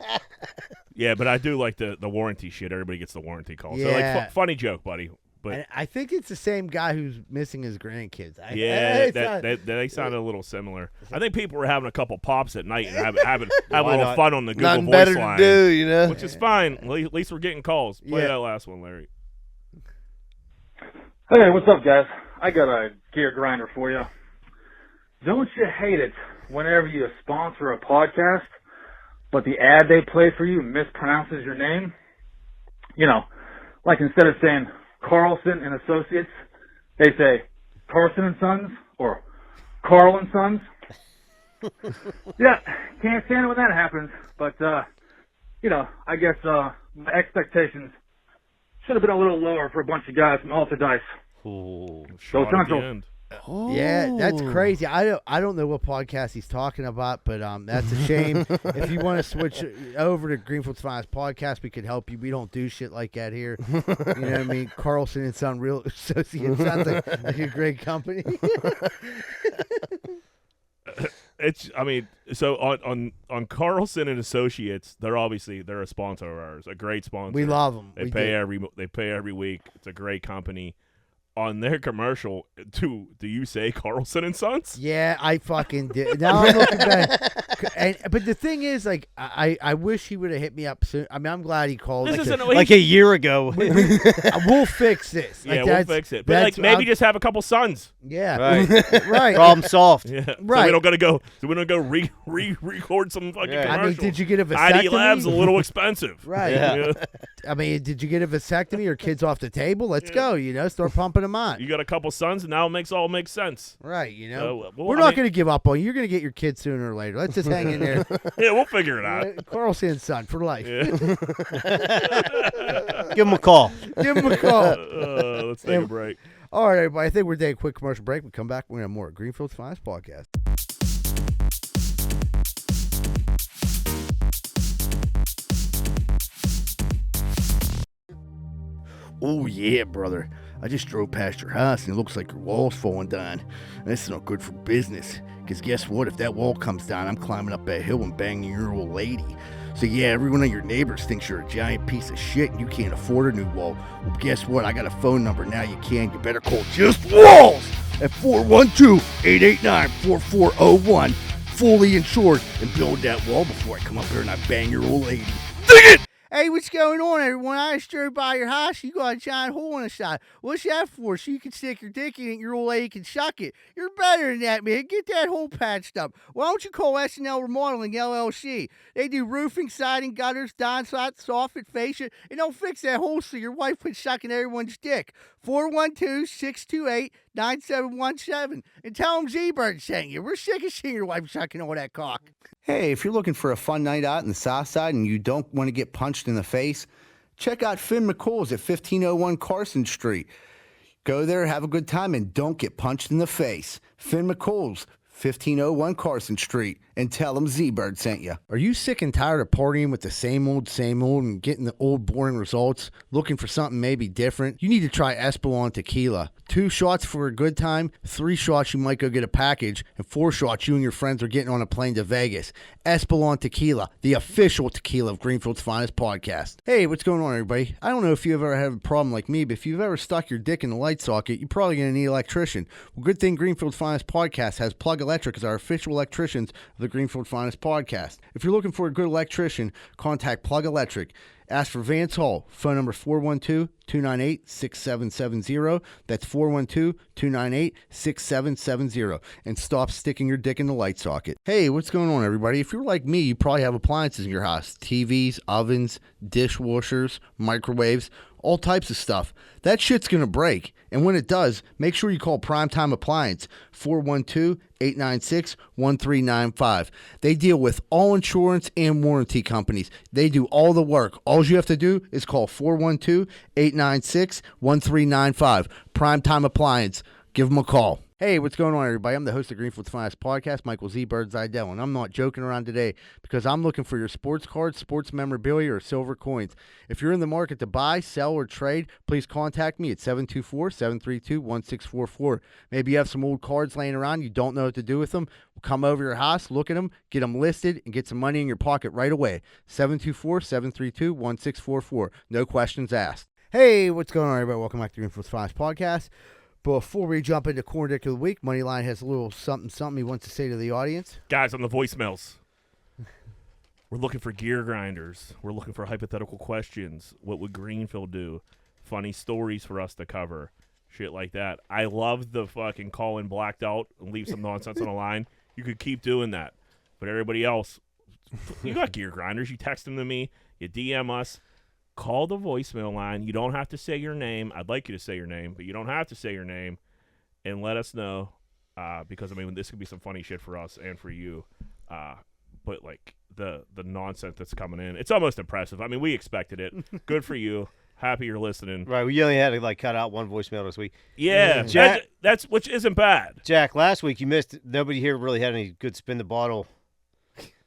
yeah, but I do like the warranty shit. Everybody gets the warranty call. So, Yeah. like, funny joke, buddy. But And I think it's the same guy who's missing his grandkids. yeah, they sound a little similar. I think people were having a couple pops at night and having a little fun on the Google Nothing Voice better line, to do, you know. which is fine. At least we're getting calls. Play Yeah. that last one, Larry. Hey, what's up, guys? I got a gear grinder for you. Don't you hate it whenever you sponsor a podcast, but the ad they play for you mispronounces your name? You know, like instead of saying Carlson and Associates, they say Carlson and Sons or Carl and Sons. Yeah, can't stand it when that happens. But, you know, I guess my expectations should have been a little lower for a bunch of guys from Alta Dice. Ooh. Shot at the Central. end. Yeah, that's crazy. I don't know what podcast he's talking about, but that's a shame. If you want to switch over to Greenfield's Finest podcast, we could help you. We don't do shit like that here. You know what I mean? Carlson and Son Real Associates sounds like a great company. So on Carlson and Associates, they're a sponsor of ours, a great sponsor. We love them. They pay every week. It's a great company. On their commercial, do you say Carlson and Sons? Yeah, I fucking did. Now I'm looking back. But the thing is, like, I wish he would have hit me up soon. I mean, I'm glad he called. This isn't Like a year ago. We'll fix this. Like, yeah, we'll fix it. But like maybe just have a couple sons. Yeah, Right. right. Problem solved. Yeah, Right. So we don't go re-record some fucking Yeah. commercial. I mean, did you get a vasectomy? ID Lab's a little expensive. Right. Yeah. I mean, did you get a vasectomy or kids off the table? Let's go. You know, start pumping them on. You got a couple sons, and now it all makes sense. Right. You know, Well, we're not going to give up on you. You're going to get your kids sooner or later. Let's just hang in there. Yeah, we'll figure it out. Carlson's son for life. Yeah. Give him a call. Give him a call. Let's take a break. All right, everybody. I think we're taking a quick commercial break. We come back. We're going to have more at Greenfield's Finest Podcast. Oh, yeah, brother. I just drove past your house and it looks like your wall's falling down. That's not good for business. Because guess what? If that wall comes down, I'm climbing up that hill and banging your old lady. So yeah, every one of your neighbors thinks you're a giant piece of shit and you can't afford a new wall. Well, guess what? I got a phone number now you can. You better call Just Walls at 412-889-4401. Fully insured, and build that wall before I come up here and I bang your old lady. Dig it! Hey, what's going on, everyone? I just drove by your house. You got a giant hole in the side. What's that for? So you can stick your dick in it and your old lady can suck it. You're better than that, man. Get that hole patched up. Why don't you call S&L Remodeling LLC? They do roofing, siding, gutters, downspouts, soffit, fascia, and they'll fix that hole so your wife quit sucking everyone's dick. 412-628-9717. And tell them Z-Bird sent you. We're sick of seeing your wife sucking all that cock. Hey, if you're looking for a fun night out in the South Side and you don't want to get punched in the face, check out Finn McCool's at 1501 Carson Street. Go there, have a good time, and don't get punched in the face. Finn McCool's, 1501 Carson Street, and tell them Z-Bird sent you. Are you sick and tired of partying with the same old, and getting the old, boring results? Looking for something maybe different? You need to try Espolon Tequila. 2 shots for a good time, 3 shots you might go get a package, and 4 shots you and your friends are getting on a plane to Vegas. Espolon Tequila, the official tequila of Greenfield's Finest Podcast. Hey, what's going on, everybody? I don't know if you've ever had a problem like me, but if you've ever stuck your dick in the light socket, you're probably going to need an electrician. Well, good thing Greenfield's Finest Podcast has Plug Electric as our official electricians of the Greenfield Finest Podcast. If you're looking for a good electrician, contact Plug Electric. Ask for Vance Hall. Phone number 412-298-6770. That's 412-298-6770. And stop sticking your dick in the light socket. Hey, what's going on, everybody? If you're like me, you probably have appliances in your house. TVs, ovens, dishwashers, microwaves. all types of stuff. That shit's going to break. And when it does, make sure you call Primetime Appliance, 412-896-1395. They deal with all insurance and warranty companies. They do all the work. All you have to do is call 412-896-1395. Primetime Appliance. Give them a call. Hey, what's going on, everybody? I'm the host of Greenfield's Finest Podcast, Michael Z. Birdseye-Dell, and I'm not joking around today because I'm looking for your sports cards, sports memorabilia, or silver coins. If you're in the market to buy, sell, or trade, please contact me at 724-732-1644. Maybe you have some old cards laying around, you don't know what to do with them. We'll come over your house, look at them, get them listed, and get some money in your pocket right away. 724-732-1644. No questions asked. Hey, what's going on, everybody? Welcome back to Greenfield's Finest Podcast. Before we jump into Corn Dick of the Week, Moneyline has a little something he wants to say to the audience. Guys, on the voicemails, we're looking for gear grinders. We're looking for hypothetical questions. What would Greenfield do? Funny stories for us to cover. Shit like that. I love the fucking call in blacked out and leave some nonsense on the line. You could keep doing that. But everybody else, you got gear grinders. You text them to me. You DM us. Call the voicemail line. You don't have to say your name. I'd like you to say your name, but you don't have to say your name. And let us know, because, I mean, this could be some funny shit for us and for you. But, like, the nonsense that's coming in, it's almost impressive. I mean, we expected it. Good for you. Happy you're listening. Right, we only had to, like, cut out one voicemail this week. Yeah, Jack, that's which isn't bad. Jack, last week you missed. Nobody here really had any good spin the bottle.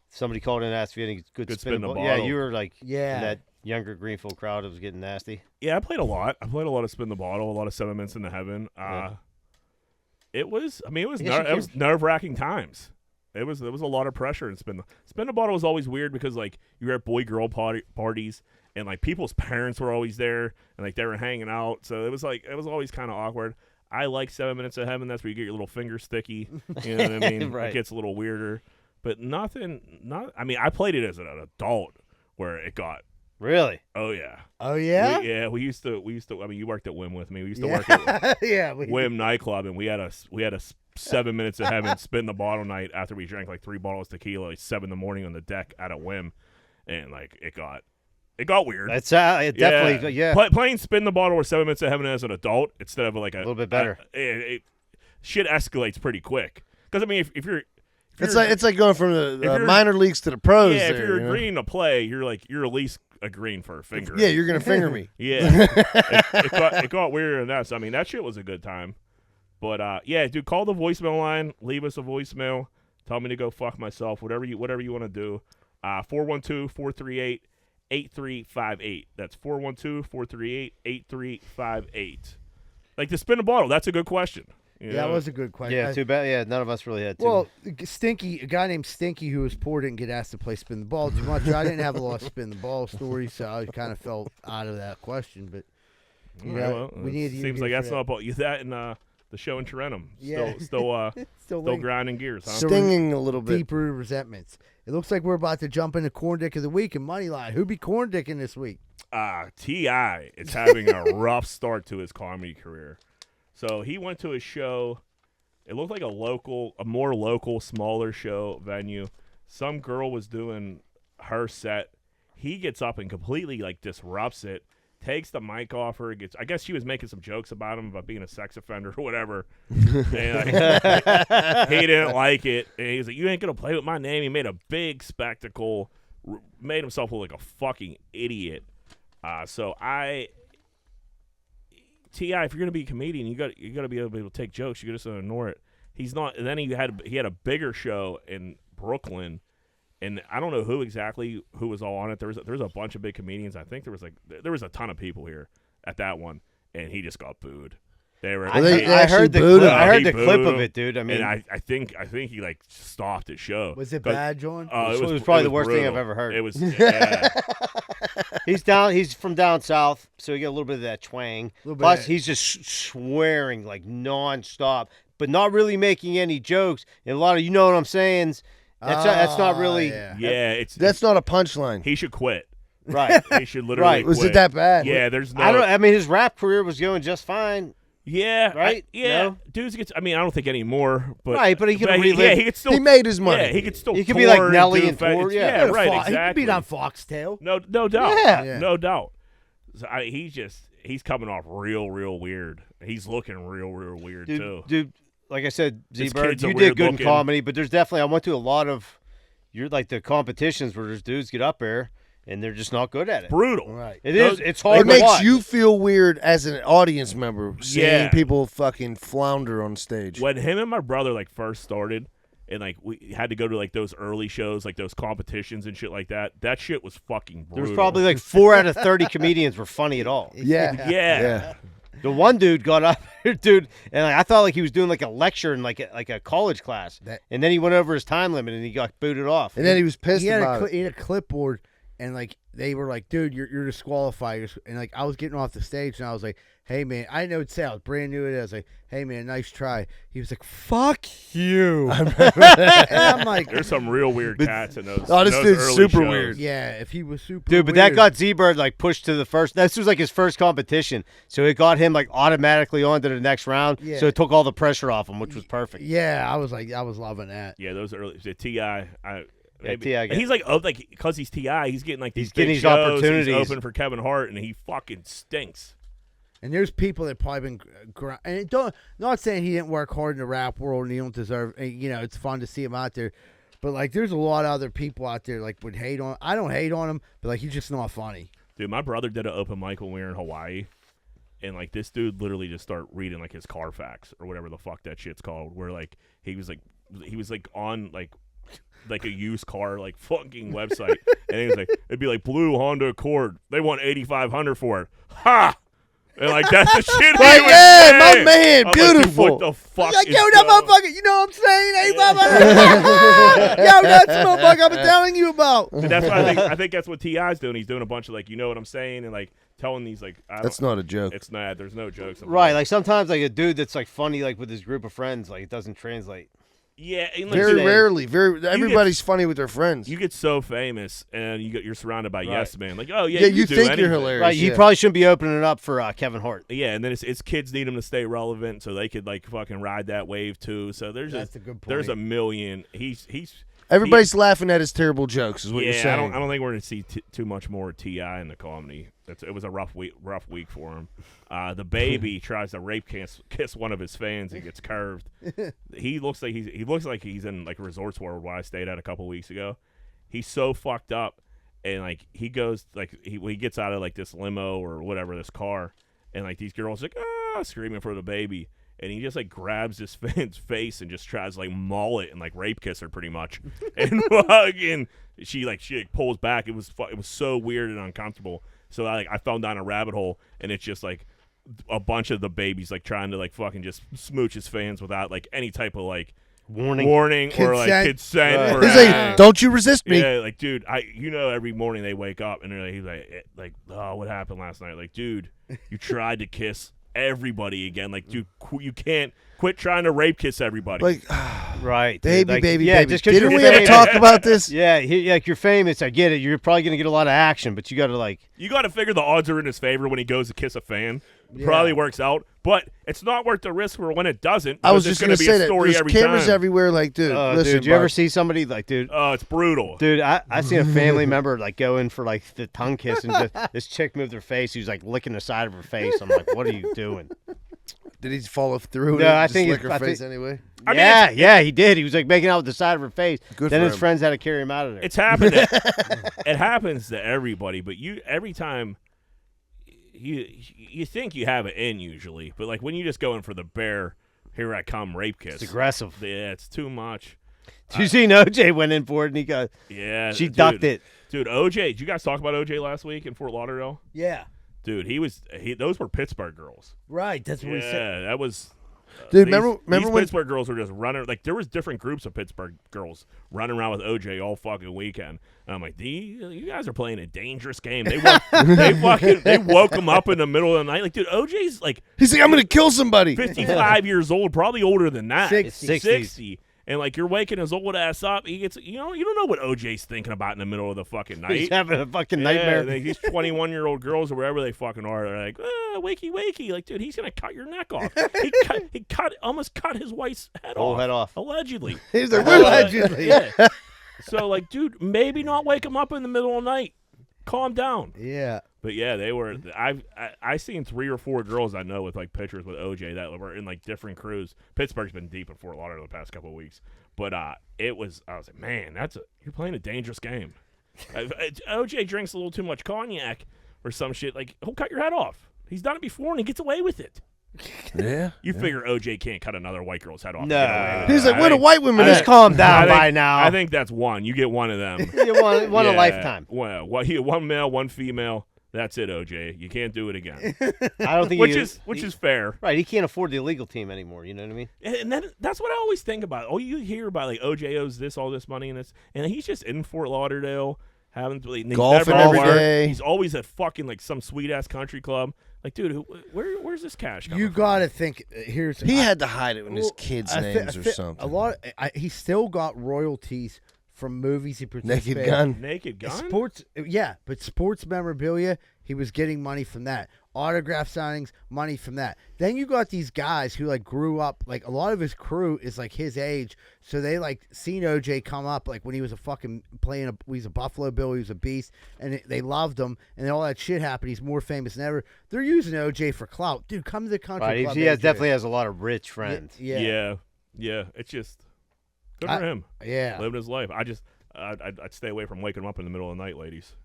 Somebody called in and asked if you had any good spin the bottle. Yeah, you were, like, in that younger Greenfield crowd. It was getting nasty. Yeah, I played a lot. I played a lot of Spin the Bottle, a lot of 7 Minutes into Heaven. It was nerve-wracking times. There was a lot of pressure in Spin the Bottle was always weird because, like, you were at boy-girl parties and, like, people's parents were always there and, like, they were hanging out. So it was always kind of awkward. I like 7 Minutes of Heaven. That's where you get your little finger sticky. You know what I mean? Right. It gets a little weirder. But I played it as an adult where it got. Really? Oh yeah. Oh yeah. We used to. I mean, you worked at Wim with me. We used to work at Wim nightclub, and we had a 7 Minutes of Heaven spin the bottle night after we drank like 3 bottles of tequila, like 7 a.m. on the deck at a Wim, and like it got weird. That's it definitely Playing spin the bottle or 7 Minutes of Heaven as an adult instead of like a little bit better. Shit escalates pretty quick because I mean if you're it's like going from the minor leagues to the pros. Yeah, there, if you're agreeing to play, you're at least agreeing for a finger. Yeah, you're gonna finger me. Yeah, it got weirder than that. So I mean, that shit was a good time. But yeah, dude, call the voicemail line. Leave us a voicemail. Tell me to go fuck myself. Whatever you want to do. 412-438-8358. That's 412-438-8358. Like to spin a bottle. That's a good question. Yeah, that was a good question. Yeah, too bad. Yeah, none of us really had to. Well, a guy named Stinky who was poor didn't get asked to play spin the ball too much. I didn't have a lot of spin the ball stories, so I kind of felt out of that question. But we needed you. Seems like that's not about you. That and the show in Tarentum. Still grinding gears. Huh? Stinging a little bit. Deep-rooted resentments. It looks like we're about to jump into Corn Dick of the Week and Moneyline. Who be Corn Dicking this week? T.I. is having a rough start to his comedy career. So he went to a show. It looked like a more local, smaller show venue. Some girl was doing her set. He gets up and completely like disrupts it. Takes the mic off her. I guess she was making some jokes about him about being a sex offender or whatever. And he didn't like it. And he was like, "You ain't gonna play with my name." He made a big spectacle. Made himself look like a fucking idiot. T.I., if you're gonna be a comedian, you got to be able to take jokes. You just don't ignore it. He's not. And then he had a bigger show in Brooklyn, and I don't know who was all on it. There was a bunch of big comedians. I think there was a ton of people here at that one, and he just got booed. I heard the clip of it, dude. I mean, and I think he like stopped his show. Was it bad, John? It was probably the worst thing I've ever heard. It was. Yeah. He's from down south, so you get a little bit of that twang. Plus, he's just swearing like nonstop, but not really making any jokes. And a lot of you know what I'm saying. That's not really. Yeah, that's not a punchline. He should quit. Right. He should literally. Was it that bad? Yeah. There's no. I mean, his rap career was going just fine. Yeah, right. Dudes gets. I mean, I don't think anymore, but right. But he could relive. Yeah, he could still. He made his money. Yeah, he could still. He could be like Nelly and Ford. Yeah, right. Exactly. He could be on Foxtail. No doubt. Yeah. No doubt. So he's coming off real weird. He's looking real weird too. Dude, like I said, His Z-Bird, kids are you did weird good looking. in comedy, but there's definitely I went to a lot of the competitions where there's dudes get up there and they're just not good at it. Brutal. Right. It's hard It to makes watch. you feel weird as an audience member seeing Yeah. people fucking flounder on stage. When him and my brother like first started, and like we had to go to like those early shows, like those competitions and shit like that. That shit was fucking brutal. There was probably like 4 out of 30 comedians were funny at all. Yeah. yeah. The one dude got up there, dude, and I thought like he was doing like a lecture in like a college class, and then he went over his time limit and he got booted off. And then he was pissed He had about it. he had a clipboard, and like they were like, "Dude, you're disqualified." And like I was getting off the stage, and I was like, "Hey man," I didn't know what to say. I was brand new at it. I was like, "Hey man, nice try." He was like, "Fuck you." And I'm like, There's some real weird cats in those. Oh, this those dude's early super shows. weird. "Yeah, if he was super Dude, but that weird." got Z-Bird like pushed to the first. This was like his first competition, so it got him like automatically on to the next round. Yeah. So it took all the pressure off him, which was perfect. Yeah, I was loving that. Yeah, those early the Ti. T.I. He's like because he's Ti. He's getting like these He's getting big these shows. opportunities. He's open for Kevin Hart, and he fucking stinks. And there's people that probably been, and not saying he didn't work hard in the rap world and he don't deserve, you know, it's fun to see him out there. But, like, there's a lot of other people out there, like, would hate on, I don't hate on him, but, like, he's just not funny. Dude, my brother did an open mic when we were in Hawaii, and, like, this dude literally just started reading, like, his Carfax or whatever the fuck that shit's called, where, like, he was on, like a used car, like, fucking website, and he was like, it'd be like, blue Honda Accord. They want $8,500 for it. Ha! And like that's the shit. Like, he was yeah, my saying. man, I'm like, dude, beautiful. what the fuck? Like, is yo, that going- motherfucker, you know what I'm saying? Hey, motherfucker. Yo, that's the motherfucker I've been telling you about. Dude, that's what I think that's what T.I.'s doing. He's doing a bunch of like, you know what I'm saying, and like telling these like. That's not a joke. It's not. There's no jokes. Right, like sometimes like a dude that's like funny like with his group of friends, like it doesn't translate. Yeah, and, like, Very dude, rarely. Everybody's funny with their friends. You get so famous, and you're surrounded by yes men. Like, oh yeah, Yeah, you you do think anything. you're hilarious. Right, he yeah. probably shouldn't be opening it up for Kevin Hart. Yeah, and then it's kids need him to stay relevant, so they could like fucking ride that wave too. So there's That's a good point. There's a million. Everybody's laughing at his terrible jokes, is what you're Yeah, saying. I don't think we're gonna see too much more T.I. in the comedy. It was a rough week for him. The baby tries to rape kiss one of his fans and gets curved. He looks like he's in like Resorts World where I stayed at a couple weeks ago. He's so fucked up, and like he goes like he gets out of like this limo or whatever, this car, and like these girls like screaming for the baby. And he just like grabs this fan's face and just tries to like maul it and like rape kiss her pretty much. And fucking she pulls back. It was so weird and uncomfortable. So I fell down a rabbit hole, and it's just like a bunch of the babies like trying to like fucking just smooch his fans without like any type of like warning or like consent. Or He's like, don't you resist me. Yeah, like dude, every morning they wake up and he's like, oh, what happened last night? Like, dude, you tried to kiss everybody again. Like, dude, you can't quit trying to rape kiss everybody. Like, right, baby, like, baby, yeah, baby. just 'cause Didn't you're we ever famous. talk about this? Yeah, like you're famous. I get it. You're probably gonna get a lot of action, but you got to like. You got to figure the odds are in his favor when he goes to kiss a fan. Probably works out, but it's not worth the risk for when it doesn't. I was because just going to say be a that. story There's every cameras time. everywhere. Like, dude, listen, dude, you ever bud. see somebody like, dude? Oh, it's brutal. Dude, I seen a family member like go in for like the tongue kiss, and this chick moved her face. He was like licking the side of her face. I'm like, what are you doing? Did he follow through? No, and I just think lick it- her I face think- anyway. I mean, Yeah, he did. He was like making out with the side of her face. Good Then for his him. friends had to carry him out of there. It's happened. It happens to everybody, but every time you think you have it in usually, but like when you just go in for the bare, here I come rape kiss. It's aggressive. Yeah, it's too much. Did you see OJ went in for it and he got? Yeah, She dude, ducked it. Dude, OJ, did you guys talk about OJ last week in Fort Lauderdale? Yeah. Dude, those were Pittsburgh girls. Right, that's what he said. Yeah, that was. Dude, these remember these when Pittsburgh girls were just running? Like there was different groups of Pittsburgh girls running around with OJ all fucking weekend. And I'm like, you guys are playing a dangerous game. They woke him up in the middle of the night. Like, dude, OJ's like he's like, I'm gonna kill somebody. 55 years old, probably older than that. 60. 60. And like you're waking his old ass up. He gets, you don't know what OJ's thinking about in the middle of the fucking night. He's having a fucking Yeah, nightmare. these 21-year-old girls or wherever they fucking are, they're like, wakey, wakey. Like, dude, he's going to cut your neck off. He almost cut his wife's head Whole off. head off. Allegedly. He's like, Allegedly. Yeah. So, like, dude, maybe not wake him up in the middle of the night. calm down. Yeah. But yeah, they were. I seen 3 or 4 girls I know with like pictures with OJ that were in like different crews. Pittsburgh's been deep in Fort Lauderdale the past couple of weeks, but I was like, man, you're playing a dangerous game. OJ drinks a little too much cognac or some shit. Like he'll cut your head off. He's done it before and he gets away with it. Yeah. You figure OJ can't cut another white girl's head off. No. He's like, where the white women Just at? calm down by now. I think that's one. You get one of them. You want a lifetime. Well, one male, one female. That's it, OJ. You can't do it again. I don't think which is fair. Right, he can't afford the illegal team anymore. You know what I mean? And that's what I always think about. Oh, you hear about like OJ owes this, all this money, and he's just in Fort Lauderdale having golfing every day. He's always at fucking like some sweet ass country club. Like, dude, where's this cash coming You got to think. He had to hide it in his kids' names or something. He still got royalties from movies he participated. Naked Gun. Sports, yeah, but sports memorabilia, he was getting money from that. Autograph signings, money from that. Then you got these guys who like grew up, like a lot of his crew is like his age, so they like seen OJ come up like when he was a fucking he's a Buffalo Bill, he was a beast, and they loved him, and then all that shit happened. He's more famous than ever. They're using OJ for clout, dude. Come to the country Right, club. he definitely has a lot of rich friends. Yeah. It's just good for him. Yeah, living his life. I'd stay away from waking him up in the middle of the night, ladies.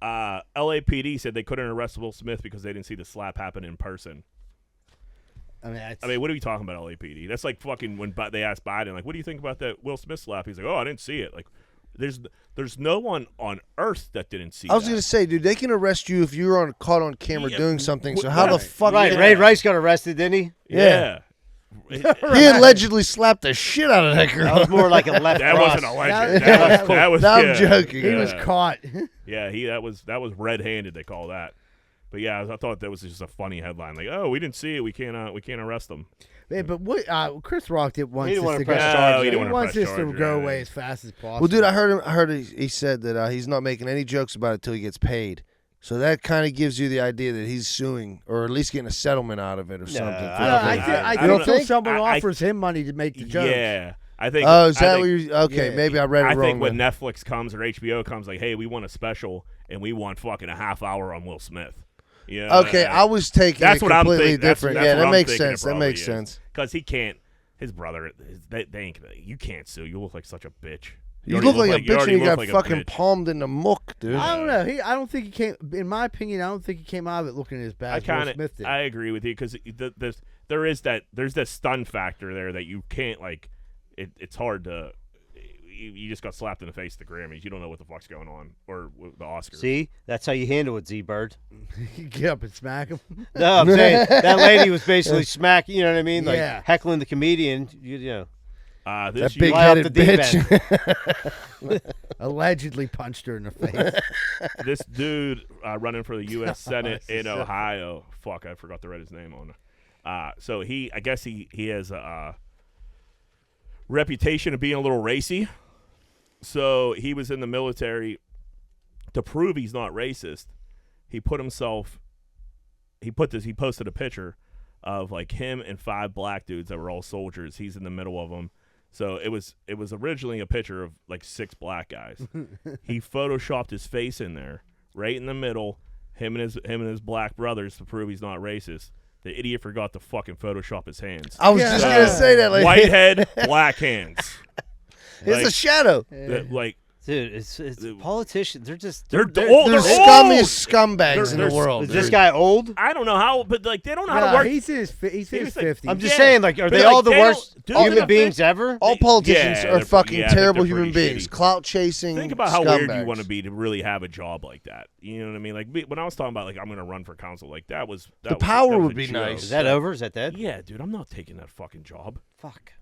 LAPD said they couldn't arrest Will Smith because they didn't see the slap happen in person. I mean, what are we talking about, LAPD? That's like fucking when they asked Biden, like, what do you think about that Will Smith slap? He's like, oh, I didn't see it. Like, there's no one on earth that didn't see. I was gonna say, dude, they can arrest you if you're caught on camera doing something. So how the fuck? Right, Ray Rice got arrested, didn't he? Yeah. He allegedly slapped the shit out of that girl. That was more like a left. That cross. wasn't alleged. That was. I'm joking. He was caught. Yeah, that was red-handed. They call that. But yeah, I thought that was just a funny headline. Like, oh, we didn't see it. We can't arrest them. Man, but what Chris Rock did once He didn't want to to press go. charges. He wants this to go away as fast as possible. Well, dude, I heard he said that he's not making any jokes about it till he gets paid. So that kind of gives you the idea that he's suing, or at least getting a settlement out of it, or something. I think until someone offers him money to make the jokes. Yeah, I think. Oh, is that what you? Okay, maybe I read it wrong. I think when Netflix comes or HBO comes, like, hey, we want a special, and we want fucking a half hour on Will Smith. Yeah. Okay, I was taking that's it what completely I'm thinking. different. That's yeah, what that I'm makes thinking sense. That makes sense. Because he can't. His brother, they ain't. You can't sue. You look like such a bitch. You look like a bitch and you got fucking palmed in the muck, dude. I don't know. I don't think he came. In my opinion, I don't think he came out of it looking as bad as Will Smith did. I agree with you because there's that stun factor there that you can't like. It's hard to. You just got slapped in the face at the Grammys. You don't know what the fuck's going on, or the Oscars. See, that's how you handle it, Z-Bird. You get up and smack him. No, I'm saying that lady was basically smacking. You know what I mean? Like Yeah. heckling the comedian. You know. That big-headed bitch. Allegedly punched her in the face. This dude running for the U.S. Senate in Ohio. Fuck, I forgot to write his name on. So I guess he has a reputation of being a little racy. So he was in the military to prove he's not racist. He posted a picture of like him and 5 black dudes that were all soldiers. He's in the middle of them. So it was originally a picture of like 6 black guys. He photoshopped his face in there, right in the middle, him and his black brothers to prove he's not racist. The idiot forgot to fucking Photoshop his hands. I was just gonna say that. Like, white head, black hands. It's a shadow. Dude, it's politicians. They're just they're scummiest scumbags in the world. Is this guy old? I don't know how, but like they don't know how to work. He's in his 50s. I'm just saying, like, are they all the worst human beings ever? All politicians are fucking terrible they're human beings. shitty. Clout chasing. Think about how scumbags. weird you want to be to really have a job like that. You know what I mean? Like when I was talking about like I'm going to run for council, like that was power that was would a be joke. nice. Is that over? Is that dead? Yeah, dude, I'm not taking that fucking job. Fuck.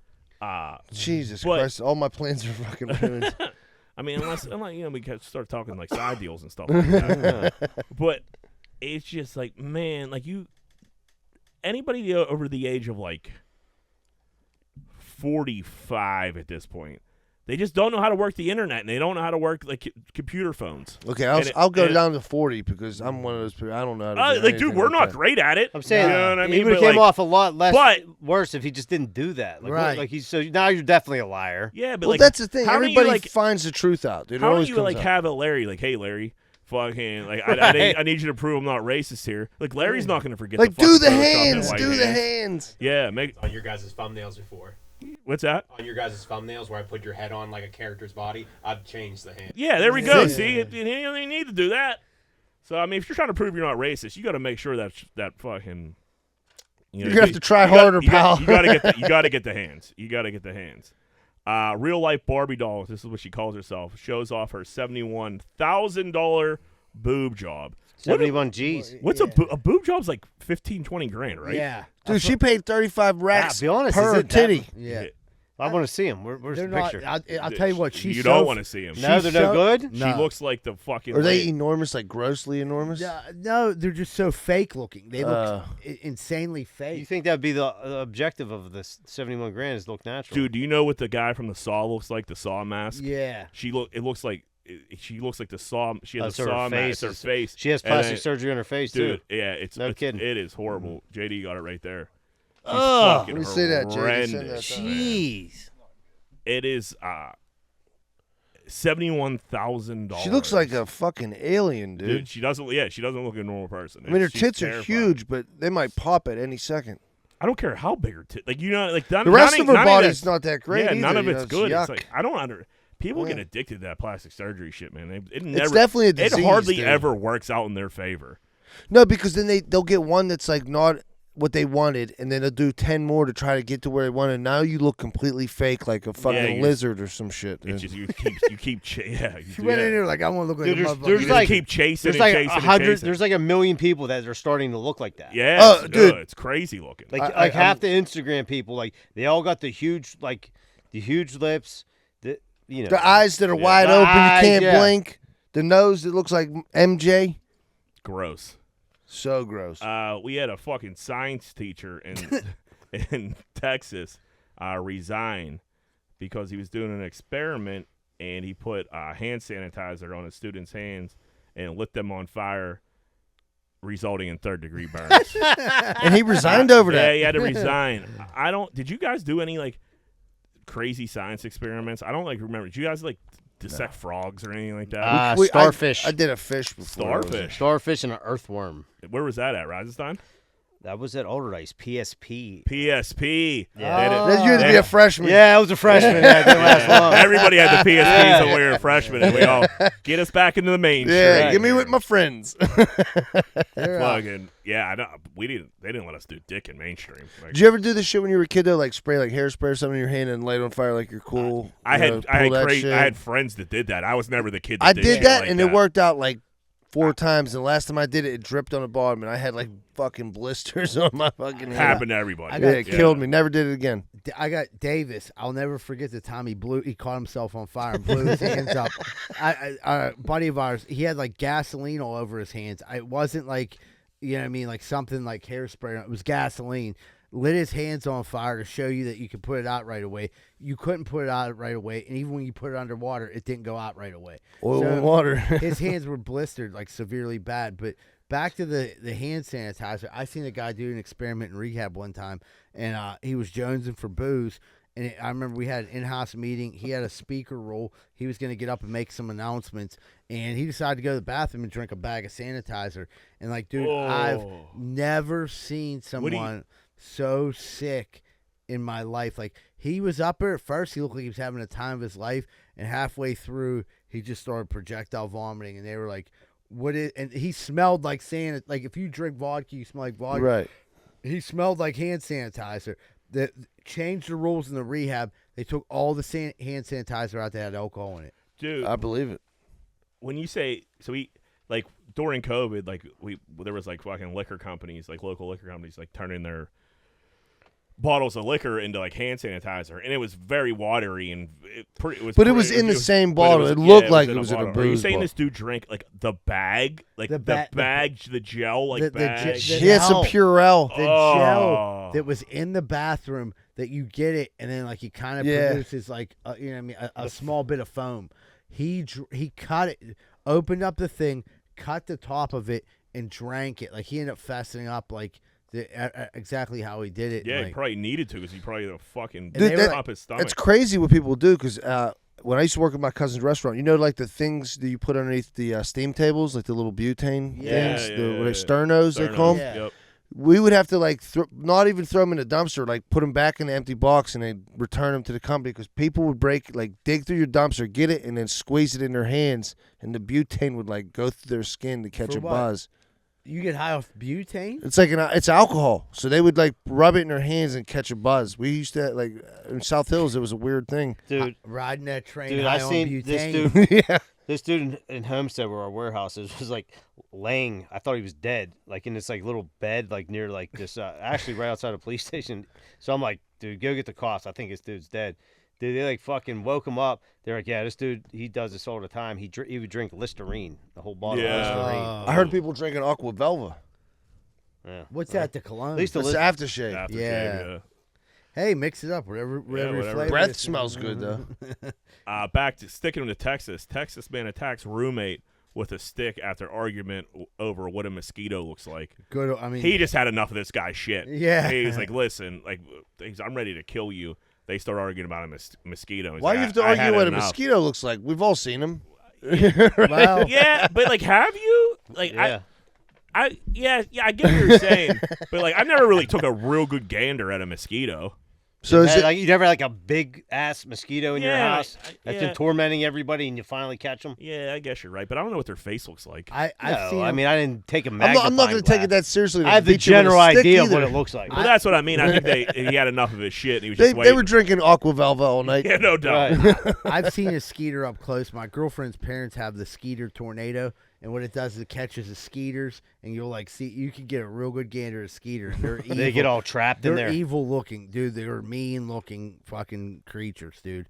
Jesus Christ! All my plans are fucking ruined. I mean, unless we can start talking like side deals and stuff like that. But it's just like, man, like anybody over the age of like 45 at this point, they just don't know how to work the internet and they don't know how to work like computer phones. Okay, I'll go down to 40 because I'm one of those people. I don't know how to do like, dude, we're like not that. great at it. I'm saying, you know what I mean? he would have came off a lot worse if he just didn't do that. Like, Right. So now you're definitely a liar. Yeah, but Well, like that's the thing. how do you, Everybody like, finds the truth out, dude. How it do always you comes like out. have a Larry like, hey Larry, Fucking like I need you to prove I'm not racist here. Like Larry's not gonna forget. Like the do fucking the Photoshop hands, white do the hands. Yeah, make On your guys' thumbnails before. what's that? On your guys' thumbnails where I put your head on like a character's body, I've changed the hand. Yeah, there we go. See, you don't even need to do that. So I mean, if you're trying to prove you're not racist, you got to make sure that fucking. You're gonna have to try harder, pal. You gotta get the hands. You gotta get the hands. Real life Barbie doll. This is what she calls herself. Shows off her $71,000 boob job. 71 G's. What's a boob job's like 15, 20 grand, right? Yeah. Dude, she paid 35 racks be honest, per is it that- titty. Yeah. I want to see him. Where's They're the not. picture? I'll tell you what. She's you so don't want to see him. No, they're no good? She No. looks like the fucking. Are they lady. enormous, like grossly enormous? No, they're just so fake looking. They look insanely You fake. think that'd be the objective of this 71 grand is look natural? Dude, do you know what the guy from the Saw looks like? The Saw mask. Yeah. It looks like she looks like the Saw. She has Oh, a so her Saw mask. face Her is- face. She has And plastic then- surgery on her face, Dude, too. yeah, it's kidding. It is horrible. JD got it right there. She's Ugh. fucking Let me see that, JD. Send horrendous. that. Jeez. It is $71,000. She looks like a fucking alien, dude. Dude, she doesn't. Yeah, she doesn't look like a normal person. I mean, her She's tits are terrifying. huge, but they might pop at any second. I don't care how big her tits. Like like The rest of her body's not that great. Yeah, either, none of you it's know, good. yuck. It's like I don't under. People get Yeah. addicted to that plastic surgery shit, man. It It's never. definitely a disease, It hardly dude. ever works out in their favor. No, because then they'll get one that's like not what they wanted, and then they'll do 10 more to try to get to where they wanted. Now you look completely fake, like a fucking you're- lizard or some shit. It's dude. just you keep yeah. She went in there like I want to look like Dude, a there's- motherfucker. there's You like- just keep chasing There's and like chasing and 100. chasing. There's like a million people that are starting to look like that. Yeah, Oh, it's dude. good. It's crazy looking. Like I- half the Instagram people, like they all got the huge lips, the The eyes that are wide The open, eyes, you can't yeah. blink. The nose that looks like MJ. Gross. So gross. We had a fucking science teacher in Texas resign because he was doing an experiment and he put hand sanitizer on his students' hands and lit them on fire, resulting in third-degree burns. And he resigned over Yeah, that. he had to resign. Did you guys do any like crazy science experiments? I don't like remember. Did you guys like dissect frogs or anything like that? starfish. I did a fish before. Starfish and an earthworm. Where was that at? Rajasthan? That was at Alderdice, PSP. PSP. Yeah. That's you had to be a freshman. Yeah, I was a freshman. Yeah, it didn't last long. Everybody had the PSPs when we were freshmen, and we all get us back into the mainstream. Yeah, get me with my friends. Fucking yeah, I know. They didn't let us do dick in mainstream. Like, Did you ever do this shit when you were a kid though, like spray like hairspray or something in your hand and light it on fire like you're cool? I You know, pull that shit? had friends that did that. I was never the kid. That I did did shit that like and it worked out like 4 times. And the last time I did it, it dripped on the bottom and I had like fucking blisters on my fucking hand. Happened to everybody. Yeah, it killed me. Never did it again. I got Davis. I'll never forget the time he caught himself on fire and blew his hands up. A buddy of ours, he had like gasoline all over his hands. It wasn't like, you know what I mean, like something like hairspray. It was gasoline. Lit his hands on fire to show you that you could put it out right away. You couldn't put it out right away, and even when you put it underwater, it didn't go out right away. Oil So and water. his hands were blistered like severely bad. But back to the hand sanitizer, I seen a guy do an experiment in rehab one time, and he was jonesing for booze. And I remember we had an in-house meeting. He had a speaker role. He was going to get up and make some announcements, and he decided to go to the bathroom and drink a bag of sanitizer. And like, dude, I've never seen someone so sick in my life. Like, he was up there at first. He looked like he was having a time of his life, and halfway through, he just started projectile vomiting. And they were like, "What is?" And he smelled like like if you drink vodka, you smell like vodka. Right. He smelled like hand sanitizer. That changed the rules in the rehab. They took all the hand sanitizer out that had alcohol in it. Dude, I believe it. when you say like during COVID, like there was like fucking liquor companies, like local liquor companies, like turning their bottles of liquor into like hand sanitizer, and it was very watery and But it was in the same bottle. It looked like it was in a bottle. Are you booze saying bottle. this dude drank like the bag, like the gel, like the bag? He had some Purell. The gel that was in the bathroom that you get it, and then like he kind of produces like you know what I mean, a small bit of foam. He cut it, opened up the thing, cut the top of it, and drank it. Like he ended up fastening up like exactly how he did it. Yeah, like, he probably needed to because he probably had a fucking Dude, up his stomach. It's crazy what people do because when I used to work at my cousin's restaurant, you know, like the things that you put underneath the steam tables, like the little butane things, sternos, they call them. Yeah. Yep. We would have to like not even throw them in a dumpster, like put them back in the empty box and then return them to the company because people would dig through your dumpster, get it, and then squeeze it in their hands, and the butane would like go through their skin to catch a buzz. You get high off butane? It's like it's alcohol, so they would like rub it in their hands and catch a buzz. We used to like in South Hills, it was a weird thing, dude. Riding that train, dude, high I on seen butane. this dude. Yeah. This dude in Homestead, where our warehouse is, was like laying. I thought he was dead, like in this like little bed, like near like this, actually right outside a police station. So I'm like, dude, go get the cops. I think this dude's dead. Dude, they like fucking woke him up. They're like, yeah, this dude, he does this all the time. He would drink Listerine, the whole bottle of Listerine. I heard people drinking Aqua Velva. Yeah. What's that? The cologne? At least It's aftershave. Yeah. Hey, mix it up. Whatever flavor. Breath smells good though. Back to sticking to Texas. Texas man attacks roommate with a stick after argument over what a mosquito looks like. Good. I mean, he just had enough of this guy's shit. Yeah. He's like, listen, like, I'm ready to kill you. They start arguing about a mosquito. He's Why do like, you have to argue what a mosquito looks like? We've all seen them. Well, yeah, but like, have you? Like, Yeah. I get what you're saying, but like, I've never really took a real good gander at a mosquito. So is it like you never had like a big ass mosquito in your Yeah, house that's been tormenting everybody, and you finally catch them? Yeah, I guess you're right, but I don't know what their face looks like. I've seen. I mean, I didn't take a I'm magnifying not going to take glass. it that seriously. I have the general idea of what it looks like. Well, that's what I mean. I think he had enough of his shit, and he was They just waiting. were drinking Aqua Velva all night. Yeah, no doubt. Right. I've seen a skeeter up close. My girlfriend's parents have the skeeter tornado, and what it does is it catches the skeeters, and you'll like see you can get a real good gander of skeeters. They're evil. They get all trapped in They're there. evil looking, dude. They're mean looking fucking creatures, dude.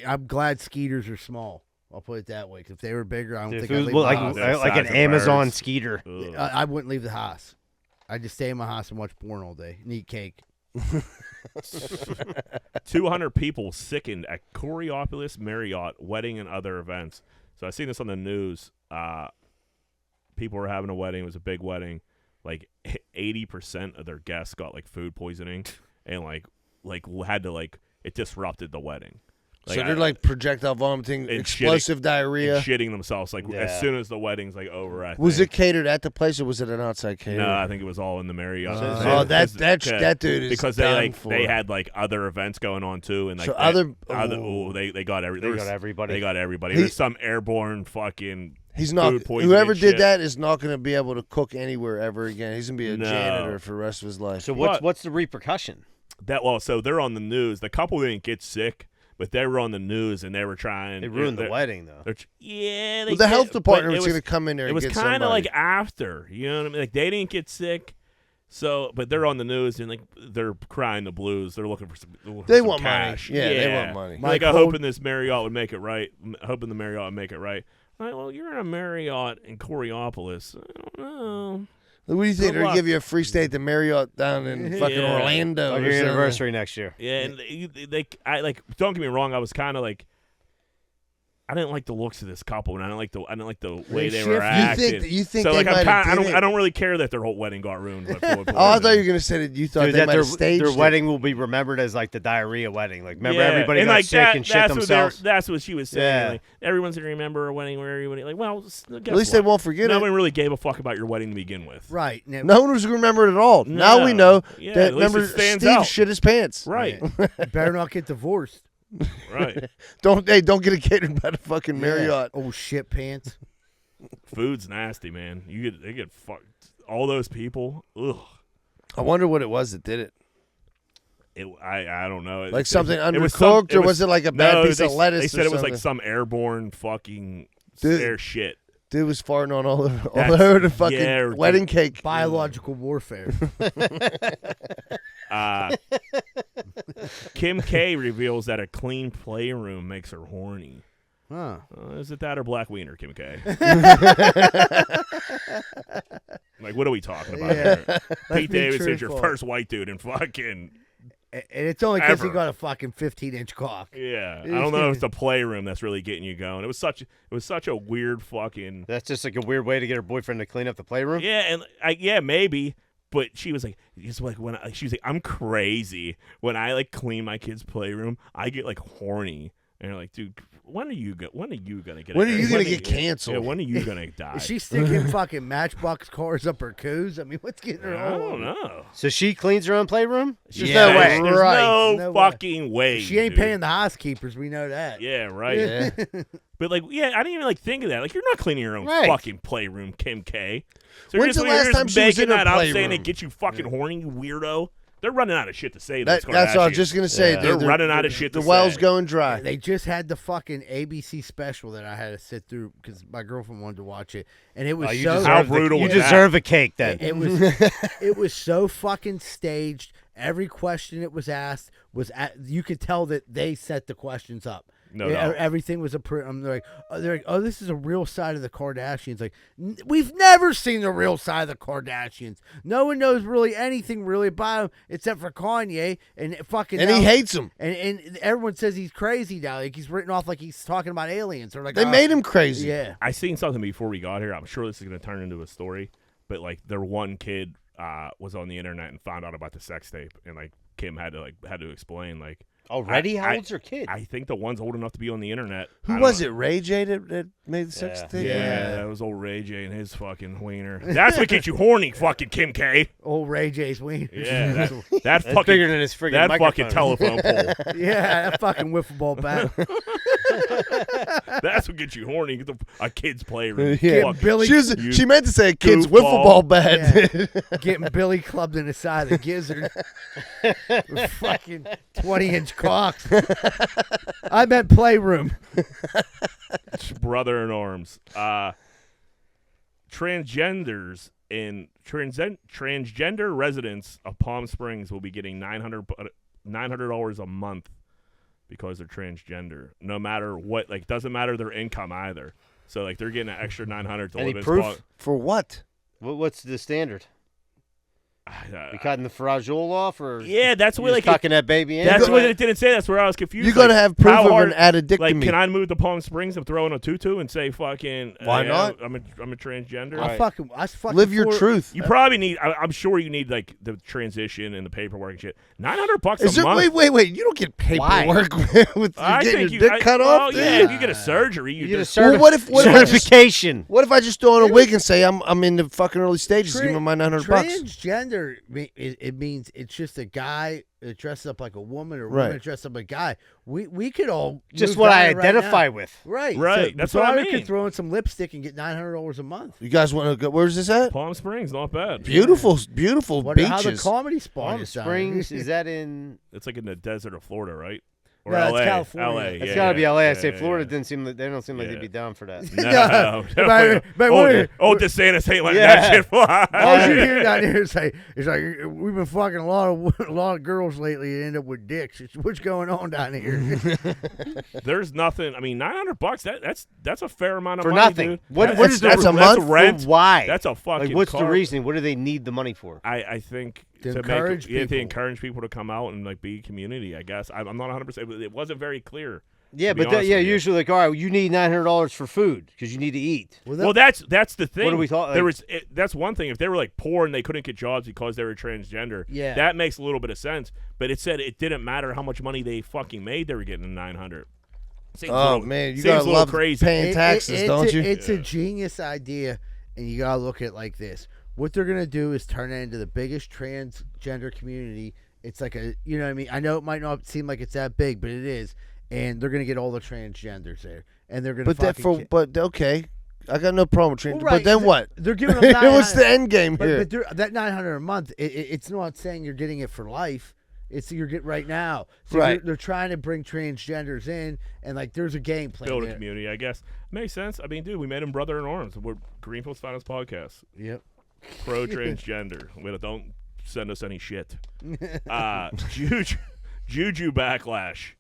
I'm glad skeeters are small. I'll put it that way. 'Cause if they were bigger, I don't If think it I'd was leave like the house. an size of Amazon birds. skeeter. Ugh. I wouldn't leave the house. I'd just stay in my house and watch porn all day and eat cake. 200 people sickened at Coriopolis Marriott wedding and other events. So I seen this on the news. People were having a wedding. It was a big wedding. Like 80% of their guests got like food poisoning, and like had to it disrupted the wedding. So they're like projectile vomiting, explosive diarrhea, and shitting themselves as Yeah. soon as the wedding's over. I Was think. it catered at the place or was it an outside caterer? No, I think it was all in the Marriott. Oh, that dude is because done for. they had like other events going on too, and like So they got everybody. They got everybody. There's some airborne fucking. He's not. food poisoning Whoever did shit. that is not going to be able to cook anywhere ever again. He's going to be a No. janitor for the rest of his life. So what's the repercussion? So they're on the news. The couple didn't get sick, but they were on the news and they were trying. They ruined the wedding, though. Yeah, Well, the health department was going to come in there. It and was get kind of somebody. like after, you know what I mean? Like they didn't get sick, so but they're on the news and like they're crying the blues. They're looking for some. They some want money. cash. Yeah, they want money. Like I'm hoping this Marriott would make it right. Hoping the Marriott would make it right. Like, well, you're in a Marriott in Coriopolis. I don't know. What do you think? Good They're going luck. to give you a free stay at the Marriott down in fucking Yeah. Orlando. Like or your something. anniversary next year. Yeah, and I don't get me wrong. I was kind of like, I didn't like the looks of this couple, and I didn't like the way they were shift. acting. You think so they like might have I did it? don't really care that their whole wedding got ruined. By food Oh, I thought you were poisoning. going to say that you thought Dude, they that might have staged their it. wedding will be remembered as like the diarrhea wedding. Like remember Yeah, everybody and got like sick and shit that's themselves. That's what she was saying. Yeah. Like, everyone's gonna remember a wedding where everybody like, well, At least they won't forget No it. one really gave a fuck about your wedding to begin with. Right. Now, No one was going to remember it at all. Now we know Yeah, that at least remember it stands Steve out. shit his pants. Right. better not get divorced. Right. Don't get it catered by the fucking Marriott. Oh, shit pants. Food's nasty, man. They get fucked. All those people. Ugh. I wonder what it was that did it. I don't know. Like something it was undercooked, or was it like a bad piece of lettuce They or said it was something? like some airborne fucking Dude. air shit. Dude was farting on all That's- over the fucking yeah, wedding cake. Biological warfare. Kim K reveals that a clean playroom makes her horny. Huh. Is it that or Black Wiener, Kim K? Like, what are we talking about here? Pete be Davidson's your truthful. first white dude in fucking. And it's only because he Ever. got a fucking 15-inch cock. Yeah, I don't know if it's the playroom that's really getting you going. It was such a weird fucking. That's just like a weird way to get her boyfriend to clean up the playroom. Yeah, and maybe, but she was like, she was like, I'm crazy when I like clean my kid's playroom. I get like horny. And you're like, dude, when are you gonna get? When are you gonna get canceled? Yeah, when are you gonna die? Is she sticking fucking Matchbox cars up her coos? I mean, what's getting her I all don't over? know. So she cleans her own playroom? There's Yeah, no way. There's Right. no fucking way. She ain't dude. paying the housekeepers. We know that. Yeah, right. Yeah. But like, yeah, I didn't even like think of that. Like, you're not cleaning your own Right. fucking playroom, Kim K. So When's the last time she was making in her that up, saying playroom? it gets you fucking horny, you weirdo? They're running out of shit to say. That's what I was just gonna say. They're dude. running out of shit The to well's say. going dry. They just had the fucking ABC special that I had to sit through because my girlfriend wanted to watch it, and it was Oh, you so How deserve the- brutal You was that? deserve a cake then. it was it was so fucking staged. Every question it was asked was you could tell that they set the questions up. No doubt. Everything was they're like, oh, this is a real side of the Kardashians. Like, we've never seen the real side of the Kardashians. No one knows really anything really about them except for Kanye and fucking. And he hates them. And everyone says he's crazy now. Like he's written off like he's talking about aliens or like They made him crazy. Yeah. I seen something before we got here. I'm sure this is going to turn into a story, but like their one kid was on the internet and found out about the sex tape, and like Kim had to explain like. Already? How old's your kid? I think the one's old enough to be on the internet. Who was it? Ray J that made the sex thing? Yeah, that was old Ray J and his fucking wiener. That's what gets you horny, fucking Kim K. Old Ray J's wiener. Yeah, that That's fucking bigger than his friggin' that microphone. fucking telephone pole. Yeah, that fucking wiffle ball bat. That's what gets you horny. Get a kid's playroom. Yeah. Fuck. Billy- She meant to say a kid's goofball. wiffle ball bat. Yeah. Getting Billy clubbed in the side of the gizzard. With fucking 20-inch cocks. I meant playroom. Brother in arms. Transgenders and transgender residents of Palm Springs will be getting $900 a month because they're transgender. No matter what, like, doesn't matter their income either. So like they're getting an extra $900 to Any live in proof? For what? What's the standard? Spot. You cutting the fragile off, or Yeah, that's you what just like tucking that baby in? that's You what gotta- it didn't say. That's where I was confused. You gotta Like, have proof how of hard- an addictomy. Like, can I move to Palm Springs and throw in a tutu and say fucking? Why not? I'm a transgender. I fucking Live your for- truth. You probably need. I'm sure you need like the transition and the paperwork and shit. $900 Is a it? month. Wait. You don't get paperwork with I getting think your dick cut off. Yeah, dude. if you get a surgery, You get a just- Well, what if I just, certification? what if I just throw on a wig and say I'm in the fucking early stages? Give me my $900. Transgender, it means it's just a guy that dresses up like a woman or a woman Right. that dresses up like a guy. We could all Just move what I down right identify now. with. Right. Right, So that's what I daughter mean. could throw in some lipstick and get $900 a month. You guys want to go? Where's this at? Palm Springs, not bad. Beautiful Wonder how the beaches. comedy spot Palm is down Springs, there. is that in? It's like in the desert of Florida, right? Or No, it's LA. California. LA. It's yeah, got to be LA. I yeah, say yeah, Florida yeah. didn't seem like they don't seem like Yeah. they'd be down for that. No, But old what- DeSantis ain't letting Yeah. that shit fly. All you hear down here is like, it's like we've been fucking a lot of girls lately and end up with dicks. What's going on down here? There's nothing. I mean, $900. That's a fair amount of For money, nothing. dude. What That's- is that's the a month? rent. Why? That's a fucking. Like, what's the car. reasoning? What do they need the money for? I think To to encourage make, yeah, to people. encourage people to come out and like be community. I guess I'm not 100%. It wasn't very clear. Yeah, to be but honest with you. usually like, all right, you need $900 for food because you need to eat. Well, that's the thing. What are we talking? There was that's one thing. If they were like poor and they couldn't get jobs because they were transgender, Yeah. that makes a little bit of sense. But it said it didn't matter how much money they fucking made; they were getting $900. Seems a Oh little- man, you seems gotta a little love crazy. paying taxes, don't you? It's a genius idea, and you gotta look at it like this. What they're gonna do is turn it into the biggest transgender community. It's like a, you know what I mean? I know it might not seem like it's that big, but it is. And they're gonna get all the transgenders there, and they're gonna. But okay, I got no problem with trans. Well, right, But then what? They're giving them What's the 900 end game here? But that $900 a month, it's not saying you're getting it for life. It's you're getting right now. So Right. they're trying to bring transgenders in, and like there's a game plan. Build a there. community, I guess. Makes sense. I mean, dude, we made him brother in arms. We're Greenfield's finest podcast. Yep. Pro transgender. Don't send us any shit. Juju backlash.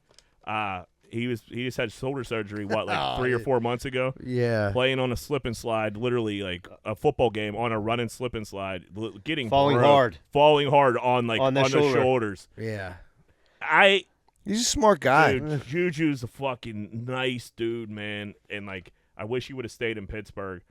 He just had shoulder surgery. What, like 3 or 4 months ago? Yeah. Playing on a slip and slide, literally like a football game on a running slip and slide, getting Falling broke, hard. falling hard on the the shoulder. shoulders. Yeah. He's a smart guy. Dude, Juju's a fucking nice dude, man, and like I wish he would have stayed in Pittsburgh.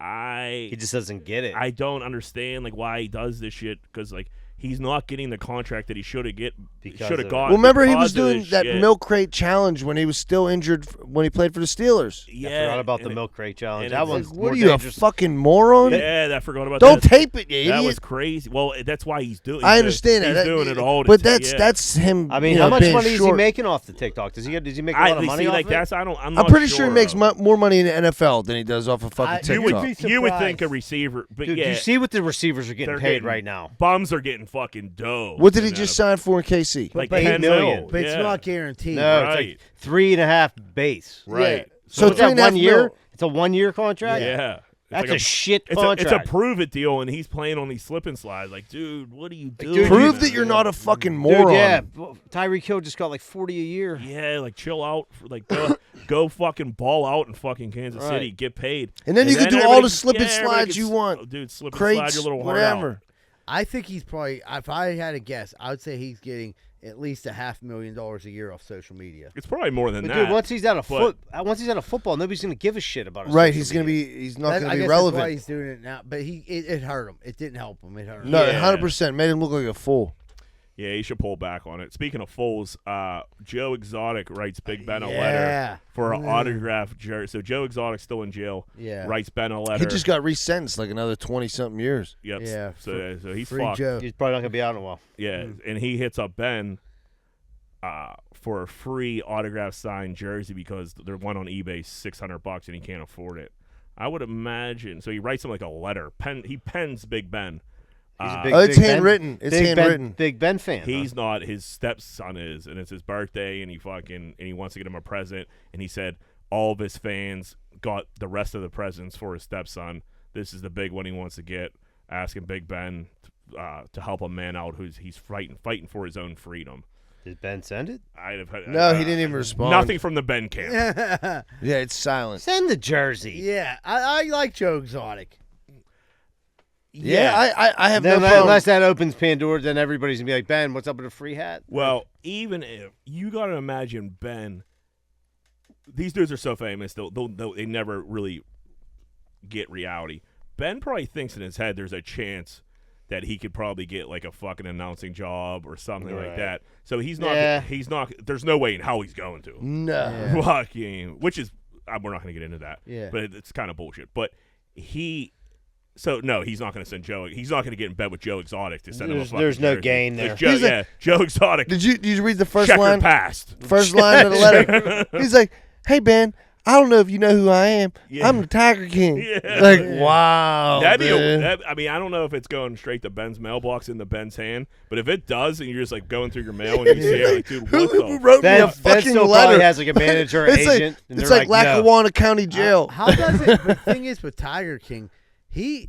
He just doesn't get it. I don't understand like why he does this shit because like he's not getting the contract that he should have Because gotten. of- Well, remember he was because of doing this that shit. milk crate challenge when he was still injured when he played for the Steelers. I Yeah, forgot about the and milk crate challenge. and That it's one's What more are you, dangerous. a fucking moron? Yeah, I forgot about Don't that. tape it, you That idiot. was crazy. Well, that's why he's doing. I understand he's that. doing it all. But yeah. that's him. I mean, you how know, much being money is he short. making off the TikTok? Does he make a lot of money see, off like it? that's I'm I'm not pretty sure he makes of. more money in the NFL than he does off of fucking You TikTok. would be You would surprised. think a receiver, but Dude, yeah, you see what the receivers are getting they're paid getting- right now? Bums are getting fucking dough. What did he in just NFL. sign for in KC? Like But 10 million. But it's yeah. not guaranteed. No, Right. it's like 3.5 base. Right. So What's that, 3.5 1 year? mil. It's a 1 year contract. Yeah. That's like a shit It's contract. a prove it deal, and he's playing on these slip and slides. Like, dude, what are you doing? dude, Prove man? that you're not a fucking moron. Dude, yeah. Tyreek Hill just got like 40 a year. Yeah, like chill out. Like go fucking ball out in fucking Kansas City. Right. Get paid. And then you can do all everybody- the slip and everybody slides can you want. oh, dude, slip and slide Crates, your little heart out. whatever. I think he's probably, if I had to guess, I would say he's getting at least $500,000 a year off social media. It's probably more than But that. dude, once he's out of but- once he's out of football, nobody's gonna give a shit about it. Right, he's not going to be That's why relevant. he's doing it now. But it hurt him. It didn't help him. It hurt him. No, Yeah. 100% made him look like a fool. Yeah, he should pull back on it. Speaking of fools, Joe Exotic writes Big Ben a Yeah. letter for an autographed jersey. So Joe Exotic's still in jail. Yeah. Writes Ben a letter. He just got resentenced like another 20-something years. Yep. Yeah, So he's Free fucked. Joe. He's probably not gonna be out in a while. Yeah, and he hits up Ben for a free autograph signed jersey because there's one on eBay $600 and he can't afford it. I would imagine. So he writes him like a letter. He pens Big Ben. He's a Oh, it's Big Ben- handwritten. It's Big handwritten. Big Ben fan. huh? He's not. His stepson is, and it's his birthday, and he wants to get him a present. And he said all of his fans got the rest of the presents for his stepson. This is the big one he wants to get. Asking Big Ben to help a man out he's fighting for his own freedom. Did Ben send it? No, he didn't even respond. Nothing from the Ben camp. Yeah, it's silent. Send the jersey. Yeah, I like Joe Exotic. Yeah, I have Then no problem. unless that opens Pandora, then everybody's gonna be like, Ben, what's up with a free hat? Well, even if you got to imagine Ben, these dudes are so famous, they never really get reality. Ben probably thinks in his head there's a chance that he could probably get like a fucking announcing job or something like Right. that. So he's not. Yeah. He's not. There's no way in how he's going to. No. Fucking, which is we're not going to get into that. Yeah. But it's kind of bullshit. But So no, he's not going to send Joe. He's not going to get in bed with Joe Exotic to send him a fucking There's no jersey. gain there. Like Joe, He's like- Joe Exotic. Did you read the first Schefter line? passed. First line of the letter. He's like, "Hey Ben, I don't know if you know who I am. Yeah. I'm the Tiger King." Yeah. Like, wow. That'd be dude. I mean, I don't know if it's going straight to Ben's mailbox into Ben's hand, but if it does, and you're just like going through your mail and you see it, like, dude, what Who the? wrote me a Ben fucking still letter? probably has like a manager or It's like- agent. and It's they're like no. Lackawanna County Jail. How does it? The thing is with Tiger King, he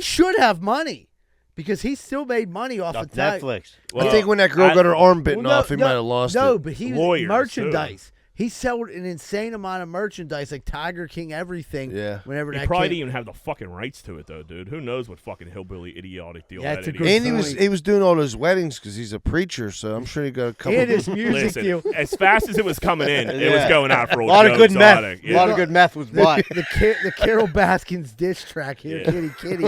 should have money because he still made money off Off of Tiger. Netflix. I think when that girl got her arm bitten off, he might have lost no, it. but he Lawyers, merchandise. He sold an insane amount of merchandise, like Tiger King, everything. Yeah. Whenever He that probably kid, didn't even have the fucking rights to it, though, dude. Who knows what fucking hillbilly idiotic deal Yeah, that it's a idiot good is. And he was doing all those weddings because he's a preacher, so I'm sure he got a couple. and his music Listen, deal. as fast as it was coming in, it was Yeah. going out for A old lot of Joe good Exotic. meth. A Yeah. lot of good meth with what? The Carol Baskins diss track here, Yeah. Kitty.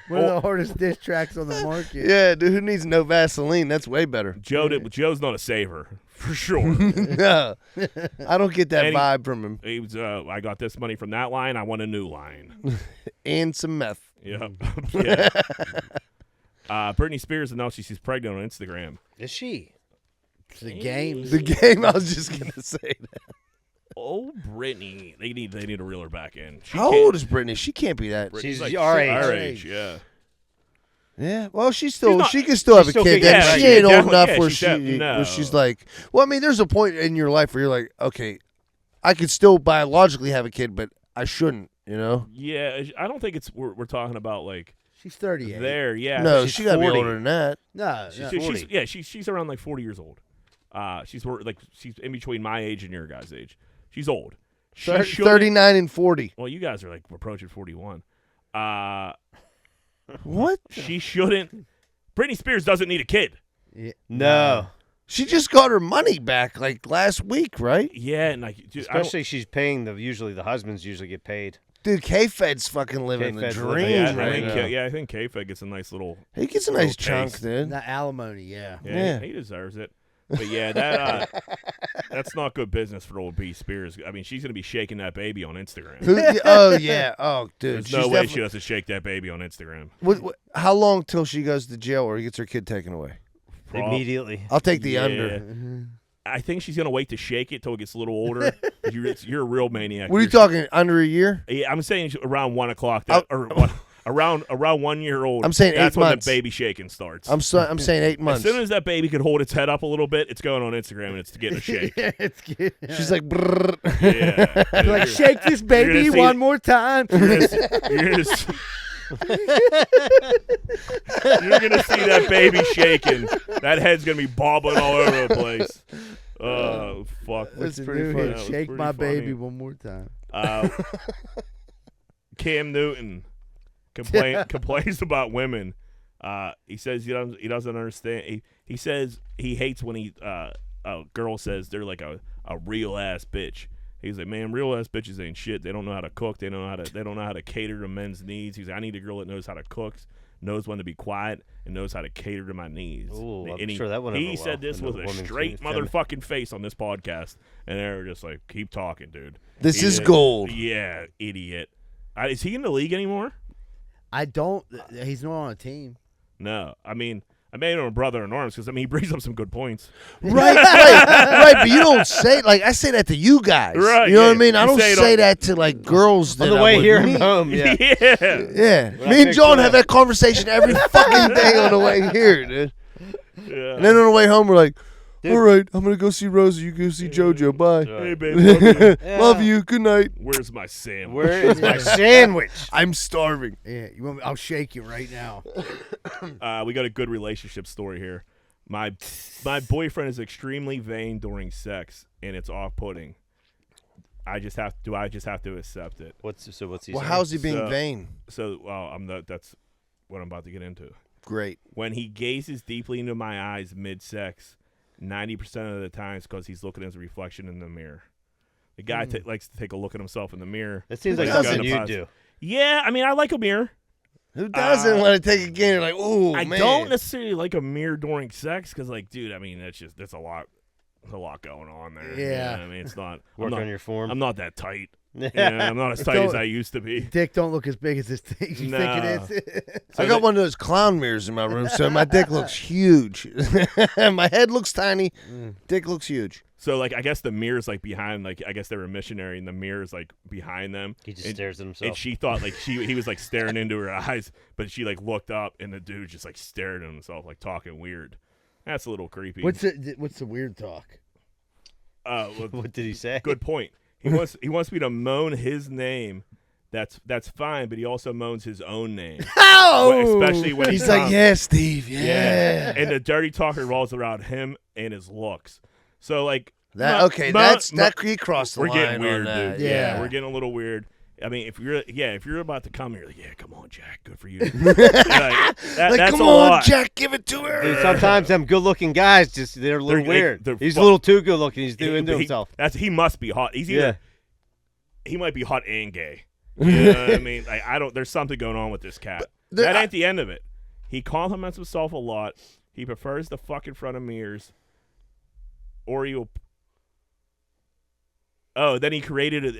One of the hardest diss tracks on the market. Yeah, dude, who needs no Vaseline? That's way better. Joe's not a saver for sure. No, I don't get that And he- vibe from him. He was, I got this money from that line. I want a new line. And some meth. Yeah. Yeah. Britney Spears announced she's pregnant on Instagram. Is she? The games. The game. I was just gonna say that. Oh, Britney. They need to reel her back in. How old is Brittany? She can't be that. She's like our age. Our Our age, age. yeah. Yeah. Well, she can still have a still kid. can get Then she pregnant. ain't old Definitely, enough yeah, where she's where she's like. Well, I mean, there's a point in your life where you're like, okay, I could still biologically have a kid, but I shouldn't. You know? Yeah, I don't think we're talking about like She's 38. there. Yeah. No, she's she got to be 40. older than that. No, She's, no. she's around like 40 years old. She's in between my age and your guys' age. She's old. She shouldn't- 39 and 40. Well, you guys are like approaching 41. What? She shouldn't. Britney Spears doesn't need a kid. No. She just got her money back like last week, right? Yeah, and like dude, Especially she's paying usually the husbands usually get paid. Dude, K-Fed's fucking living the K-Fed's dream Yeah, right now. I think K-Fed gets a nice little. He gets a nice little chunk, taste. dude. That alimony, yeah. Yeah. He deserves it. But yeah, that that's not good business for old B Spears. I mean, she's gonna be shaking that baby on Instagram. Oh, yeah. Oh, dude. There's She's no way definitely- she doesn't shake that baby on Instagram. How long till she goes to jail or gets her kid taken away? Immediately. I'll take the Yeah. under. I think she's gonna wait to shake it till it gets a little older. You're a real maniac. What are you talking? Under a year? Yeah, I'm saying around 1 o'clock. Around 1 year old. I'm saying that's 8 when months. the baby shaking starts. I'm saying 8 months. As soon as that baby could hold its head up a little bit, it's going on Instagram and it's getting a shake. It's good. She's like, brrr. Yeah. Like, shake this baby see one it. more time. You're gonna see that baby shaking. That head's gonna be bobbling all over the place. Oh fuck! That's That's pretty new funny. hit. That was Shake pretty my funny. baby one more time. Cam Newton complains about women. He says he doesn't understand. He says he hates when a girl says they're like a real ass bitch. He's like, man, real ass bitches ain't shit. They don't know how to cook. They don't know how to cater to men's needs. He's like, I need a girl that knows how to cook, knows when to be quiet, and knows how to cater to my needs. Ooh, I'm And sure that went he over said well this in with the a woman's straight family. motherfucking face on this podcast, and they were just like, keep talking, dude. This is Idiot. gold. Yeah, idiot. Is he in the league anymore? I don't. He's not on a team. No. I mean, I made him a brother in arms because, I mean, he brings up some good points. Right, but you don't say, like, I say that to you guys. Right, You know what I yeah. mean? I You don't say say it that to, like, girls that On the I way would here meet. and home, yeah. Yeah. When I Me and picked John her have up. that conversation every fucking day on the way here, dude. Yeah. And then on the way home, we're like, Dude. all right, I'm going to go see Rosa. You go see JoJo. Bye. Hey, babe, love you. Love you. Good night. Where's my sandwich? Where is my sandwich? I'm starving. Yeah, you want me? I'll shake you right now. We got a good relationship story here. My boyfriend is extremely vain during sex, and it's off-putting. I just have to accept it. What's he Well, saying? how's he being So- vain? So, that's what I'm about to get into. Great. When he gazes deeply into my eyes mid-sex, 90% of the time it's because he's looking at his reflection in the mirror. The guy likes to take a look at himself in the mirror. That seems When like he's something got you the do. Yeah, I mean, I like a mirror. Who doesn't want to take a gander like, ooh, I man. don't necessarily like a mirror during sex because, like, dude, I mean, that's a lot. There's a lot going on there. Yeah. You know, I mean, it's not. Work on your form. I'm not that tight. I'm not as tight as I used to be. Dick don't look as big as this thing. You think it is? So I got one of those clown mirrors in my room, so my dick looks huge. My head looks tiny. Dick looks huge. So, like, I guess the mirror's, like, behind, like, I guess they were a missionary, and the mirror's, like, behind them. He just and, stares at himself. And she thought, like, he was, like, staring into her eyes, but she, like, looked up, and the dude just, like, stared at himself, like, talking weird. That's a little creepy. What's the weird talk? Well, What did he say? good point. He wants me to moan his name. That's fine, but he also moans his own name. Oh, Especially when He's he like, comes. yeah, Steve, yeah. And the dirty talk revolves around him and his looks. So, like, He crossed the we're line getting weird, on that. dude. Yeah. We're getting a little weird. I mean, if you're about to come, you're like, yeah, come on, Jack, good for you. that's come a on, lot. Jack, give it to her. Dude, sometimes them good-looking guys they're a little weird. He's a little too good-looking. He's too into himself. He must be hot. He's either Yeah. he might be hot and gay. You know what I mean? Like, there's something going on with this cat. That ain't the end of it. He compliments himself a lot. He prefers to fuck in front of mirrors. Or then he created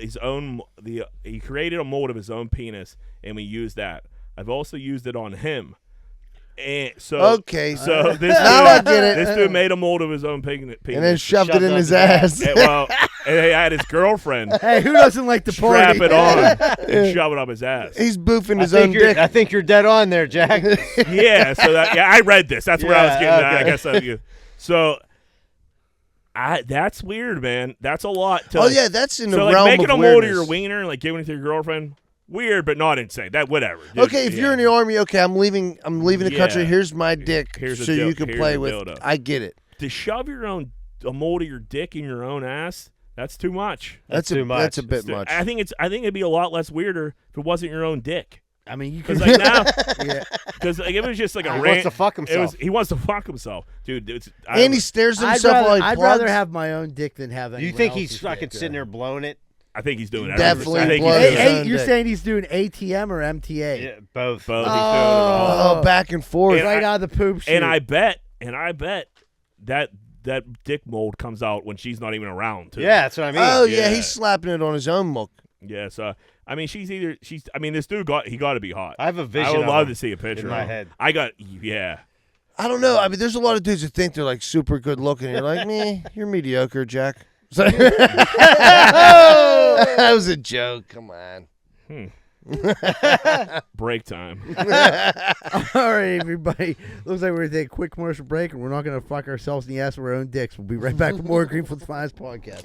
he created a mold of his own penis, and we used that. I've also used it on him. And so this now dude, I get it. This dude made a mold of his own penis. And then shoved it in his ass. And he had his girlfriend Hey, who doesn't like the strap party? it on and shove it up his ass. He's boofing his own dick. I think you're dead on there, Jack. Yeah, so I read this. That's where I was getting at. I guess so. That's weird, man. That's a lot. That's in the so, realm like, making of a mold of weirdness. your wiener, like giving it to your girlfriend, weird, but not insane. That whatever. Okay, if you're in the army, okay, I'm leaving the country. Yeah. Here's my dick, Here's a so you can here's play a with. dildo. I get it. To shove a mold of your dick in your own ass, that's too much. That's too much. That's a bit much. I think it'd be a lot less weirder if it wasn't your own dick. I mean, you can. Because like now, Yeah. because like, it was just like a He rant. wants to fuck himself. He wants to fuck himself, dude. And he stares at himself while he I'd plugs. rather have my own dick than have. Do you anyone think else's he's fucking dick, sitting there blowing it? I think he's doing Definitely everything. blows his own You're dick. saying he's doing ATM or MTA? Yeah, both. Both. He's doing it all. Oh, back and forth. And Right out of the poop chute. And I bet that dick mold comes out when she's not even around, too. Yeah, that's what I mean. Oh, yeah, Yeah. he's slapping it on his own muck. Yeah, so, I mean, this dude got to be hot. I have a vision I would of love him to see a picture in my of him. head. I don't know. I mean, there's a lot of dudes that think they're like super good looking. You're like, meh, you're mediocre, Jack. That was a joke. Come on. Break time. All right, everybody. Looks like we're going to take a quick commercial break, and we're not going to fuck ourselves in the ass with our own dicks. We'll be right back with more Greenfield's Finest podcast.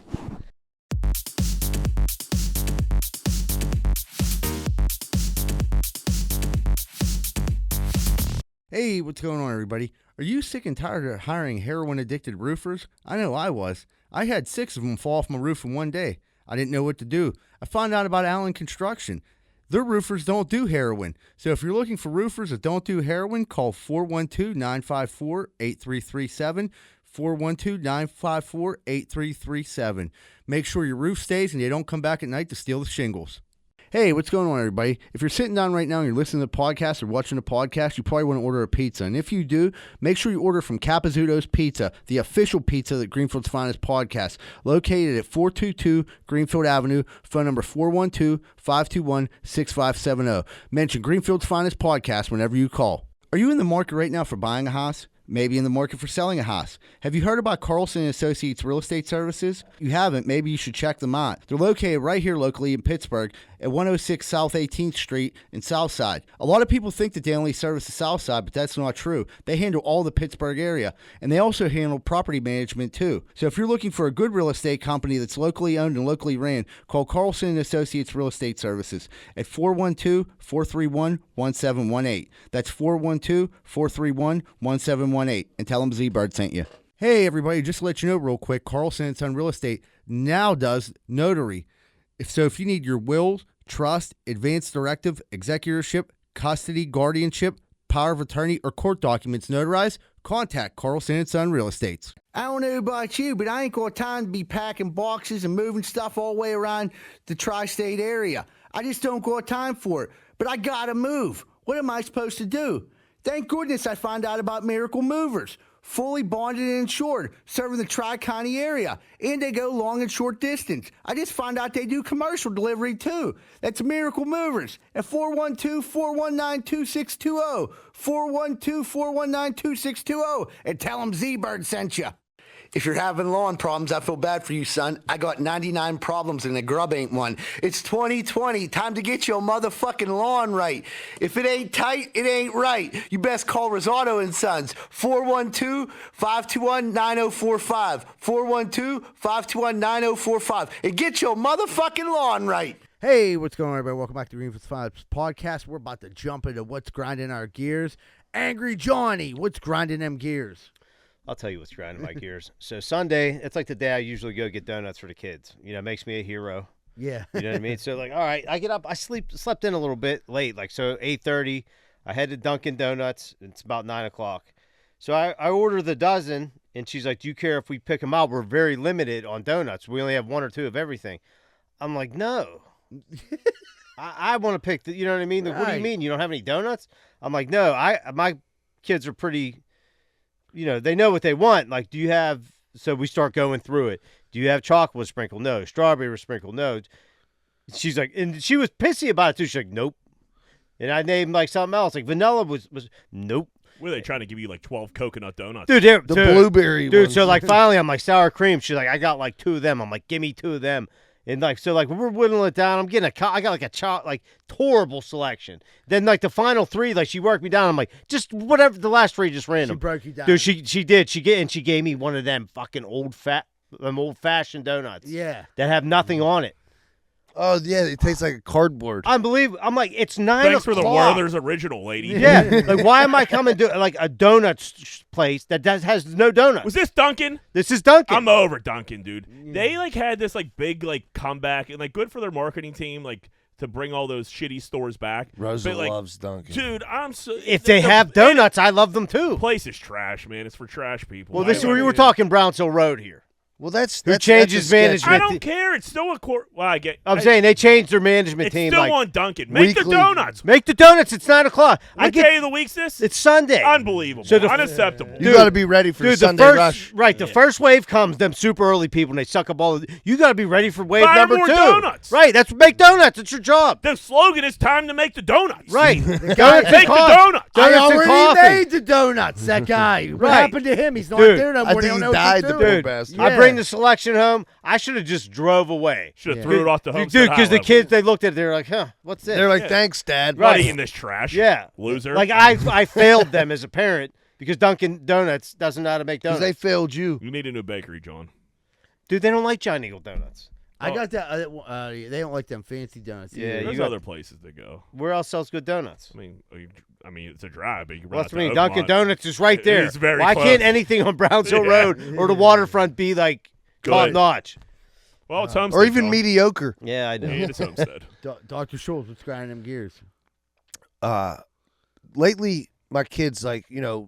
Hey, what's going on, everybody? Are you sick and tired of hiring heroin-addicted roofers? I know I was. I had 6 of them fall off my roof in one day. I didn't know what to do. I found out about Allen Construction. Their roofers don't do heroin. So if you're looking for roofers that don't do heroin, call 412-954-8337, 412-954-8337. Make sure your roof stays and they don't come back at night to steal the shingles. Hey, what's going on, everybody? If you're sitting down right now and you're listening to the podcast or watching the podcast, you probably want to order a pizza. And if you do, make sure you order from Capizzuto's Pizza, the official pizza that Greenfield's Finest podcast, located at 422 Greenfield Avenue, phone number 412-521-6570. Mention Greenfield's Finest podcast whenever you call. Are you in the market right now for buying a house? Maybe in the market for selling a house. Have you heard about Carlson & Associates Real Estate Services? If you haven't, maybe you should check them out. They're located right here locally in Pittsburgh at 106 South 18th Street in Southside. A lot of people think that they only service the Southside, but that's not true. They handle all the Pittsburgh area, and they also handle property management too. So if you're looking for a good real estate company that's locally owned and locally ran, call Carlson & Associates Real Estate Services at 412-431-1718. That's 412-431-1718. And tell them Z-Bird sent you. Hey, everybody, just to let you know real quick, Carlson & Son Real Estate now does notary. If you need your wills, trust, advance directive, executorship, custody, guardianship, power of attorney, or court documents notarized, contact Carlson & Son Real Estates. I don't know about you, but I ain't got time to be packing boxes and moving stuff all the way around the tri-state area. I just don't got time for it. But I gotta move. What am I supposed to do? Thank goodness I found out about Miracle Movers. Fully bonded and insured, serving the Tri-County area. And they go long and short distance. I just found out they do commercial delivery too. That's Miracle Movers at 412-419-2620. 412-419-2620. And tell them Z-Bird sent you. If you're having lawn problems, I feel bad for you, son. I got 99 problems and the grub ain't one. It's 2020. Time to get your motherfucking lawn right. If it ain't tight, it ain't right. You best call Rosato and Sons. 412-521-9045. 412-521-9045. And get your motherfucking lawn right. Hey, what's going on, everybody? Welcome back to Greenfield's Finest podcast. We're about to jump into what's grinding our gears. Angry Johnny, what's grinding them gears? I'll tell you what's grinding my gears. So Sunday, it's like the day I usually go get donuts for the kids. You know, it makes me a hero. Yeah. You know what I mean? So, like, all right, I get up. I slept in a little bit late. Like, so 8:30, I head to Dunkin Donuts. It's about 9 o'clock. So I order the dozen, and she's like, do you care if we pick them out? We're very limited on donuts. We only have 1 or 2 of everything. I'm like, no. I want to pick the, you know what I mean? Like, what do you mean? You don't have any donuts? I'm like, no. My kids are pretty... You know, they know what they want. Like, do you have, so we start going through it. Do you have chocolate with sprinkle? No. Strawberry with sprinkle? No. She's like, and she was pissy about it too. She's like, nope. And I named like something else. Like vanilla was nope. Were they trying to give you like 12 coconut donuts? Dude, the blueberry dude, ones. so like finally I'm like sour cream. She's like, I got like 2 of them. I'm like, give me 2 of them. And like, so like we're whittling it down. I'm getting I got like like horrible selection. Then like the final 3, like she worked me down. I'm like, just whatever, the last 3 just random. She broke you down. Dude, she did. She gave me one of them fucking old fashioned donuts. Yeah. That have nothing on it. Oh, yeah, it tastes like a cardboard. Unbelievable. I'm like, it's 9 Thanks o'clock. for the Werther's original, lady. Yeah. Like, why am I coming to like a donut place that has no donuts? Was this Dunkin'? This is Dunkin'. I'm over Dunkin', dude. They like had this like big like comeback and like good for their marketing team like to bring all those shitty stores back. Rosa But, like, loves Dunkin'. Dude, I'm so If they have donuts, I love them too. The place is trash, man. It's for trash people. Well, we were talking Brownsville Road here. Well, that's changes a sketch. management? I don't care. It's still a court. Well, I'm saying they changed their management it's team. still like, on Dunkin. Make the donuts. Make the donuts. It's 9 o'clock. What day of the week's this? It's Sunday. Unbelievable. So unacceptable. You got to be ready for the Sunday rush. Right. The first wave comes, them super early people, and they suck up all. You got to be ready for wave Buy number more 2. donuts. Right. That's make donuts. It's your job. The slogan is time to make the donuts. Right. Make the donuts. Donuts I and already coffee. made the donuts. That guy. What happened to him? He's not there no more. I They think don't he know what to died. do. The poor Dude, bastard. I bring the selection home. I should have just drove away. Should have threw it off the home. Dude, because the kids, they looked at it, they were like, huh, what's this? They're like, thanks, Dad. Not eating this trash. Yeah. Loser. Like, I failed them as a parent because Dunkin' Donuts doesn't know how to make donuts. Because they failed you. You need a new bakery, John. Dude, they don't like Giant Eagle Donuts. I got that. They don't like them fancy donuts. Yeah, There's other places to go. Where else sells good donuts? I mean, it's a drive, but you can Well, run that's out what I to mean. Dunkin' Oakmont. Donuts is right there. It's very Why close. can't anything on Brownsville Road or the waterfront be like top notch? Well, it's Homestead. Or even John. mediocre. Yeah, I know. Yeah, it's Homestead. Dr. Schultz, what's grinding them gears? Lately, my kids, like, the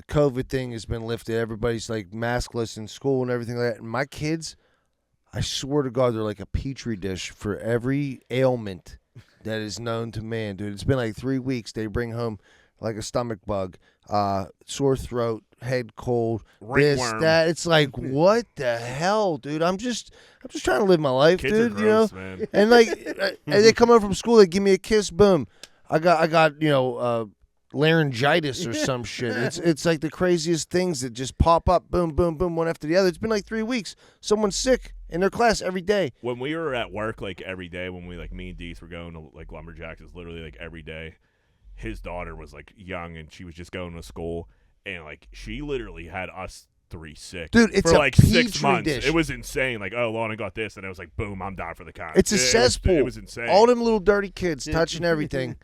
COVID thing has been lifted. Everybody's like maskless in school and everything like that. And my kids, I swear to God, they're like a petri dish for every ailment that is known to man, dude. It's been like 3 weeks. They bring home like a stomach bug, sore throat, head cold, this, Ringworm. that. It's like, what the hell, dude? I'm just trying to live my life, Kids dude. are gross, man. And like, and they come over from school, they give me a kiss, boom. I got laryngitis or some shit. It's like the craziest things that just pop up, boom, boom, boom, one after the other. It's been like 3 weeks. Someone's sick in their class every day. When we were at work, like every day, when we me and Deese were going to like Lumberjacks, it's literally like every day. His daughter was like young and she was just going to school, and like she literally had us 3 sick. Dude, it's for a like 6 petri months. dish. It was insane. Like, oh, Lana got this, and I was like, boom, I'm down for the count. It's a cesspool. It was insane. All them little dirty kids touching everything.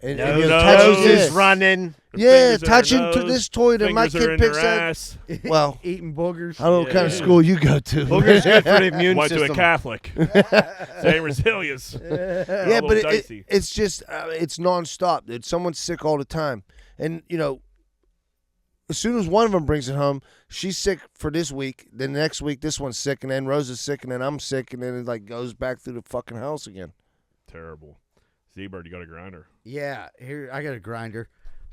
And Nose touching is this. running. Yeah, Fingers in her touching to nose, this toy that my fingers are kid in her picks up. ass. Well, Eating boogers. I don't know what kind of school you go to. Boogers good for the immune Went system. to a Catholic. St. Resilius. Yeah, but it's just it's nonstop. Dude. Someone's sick all the time, and as soon as one of them brings it home, she's sick for this week. Then the next week, this one's sick, and then Rosa's sick, and then I'm sick, and then it like goes back through the fucking house again. Terrible. Z-Bird, you got a grinder. Yeah, here I got a grinder.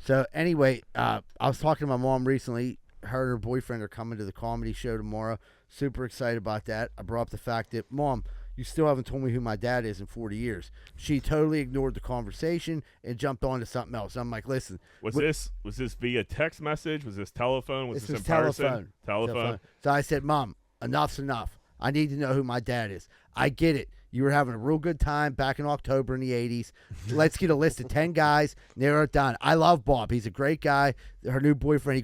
So anyway, I was talking to my mom recently. Her and her boyfriend are coming to the comedy show tomorrow. Super excited about that. I brought up the fact that, Mom, you still haven't told me who my dad is in 40 years. She totally ignored the conversation and jumped on to something else. I'm like, listen. Was this via text message? Was this telephone? Was this in telephone. person? Telephone. So I said, Mom, enough's enough. I need to know who my dad is. I get it. You were having a real good time back in October in the 80s. Let's get a list of 10 guys, narrow it down. I love Bob. He's a great guy. Her new boyfriend, he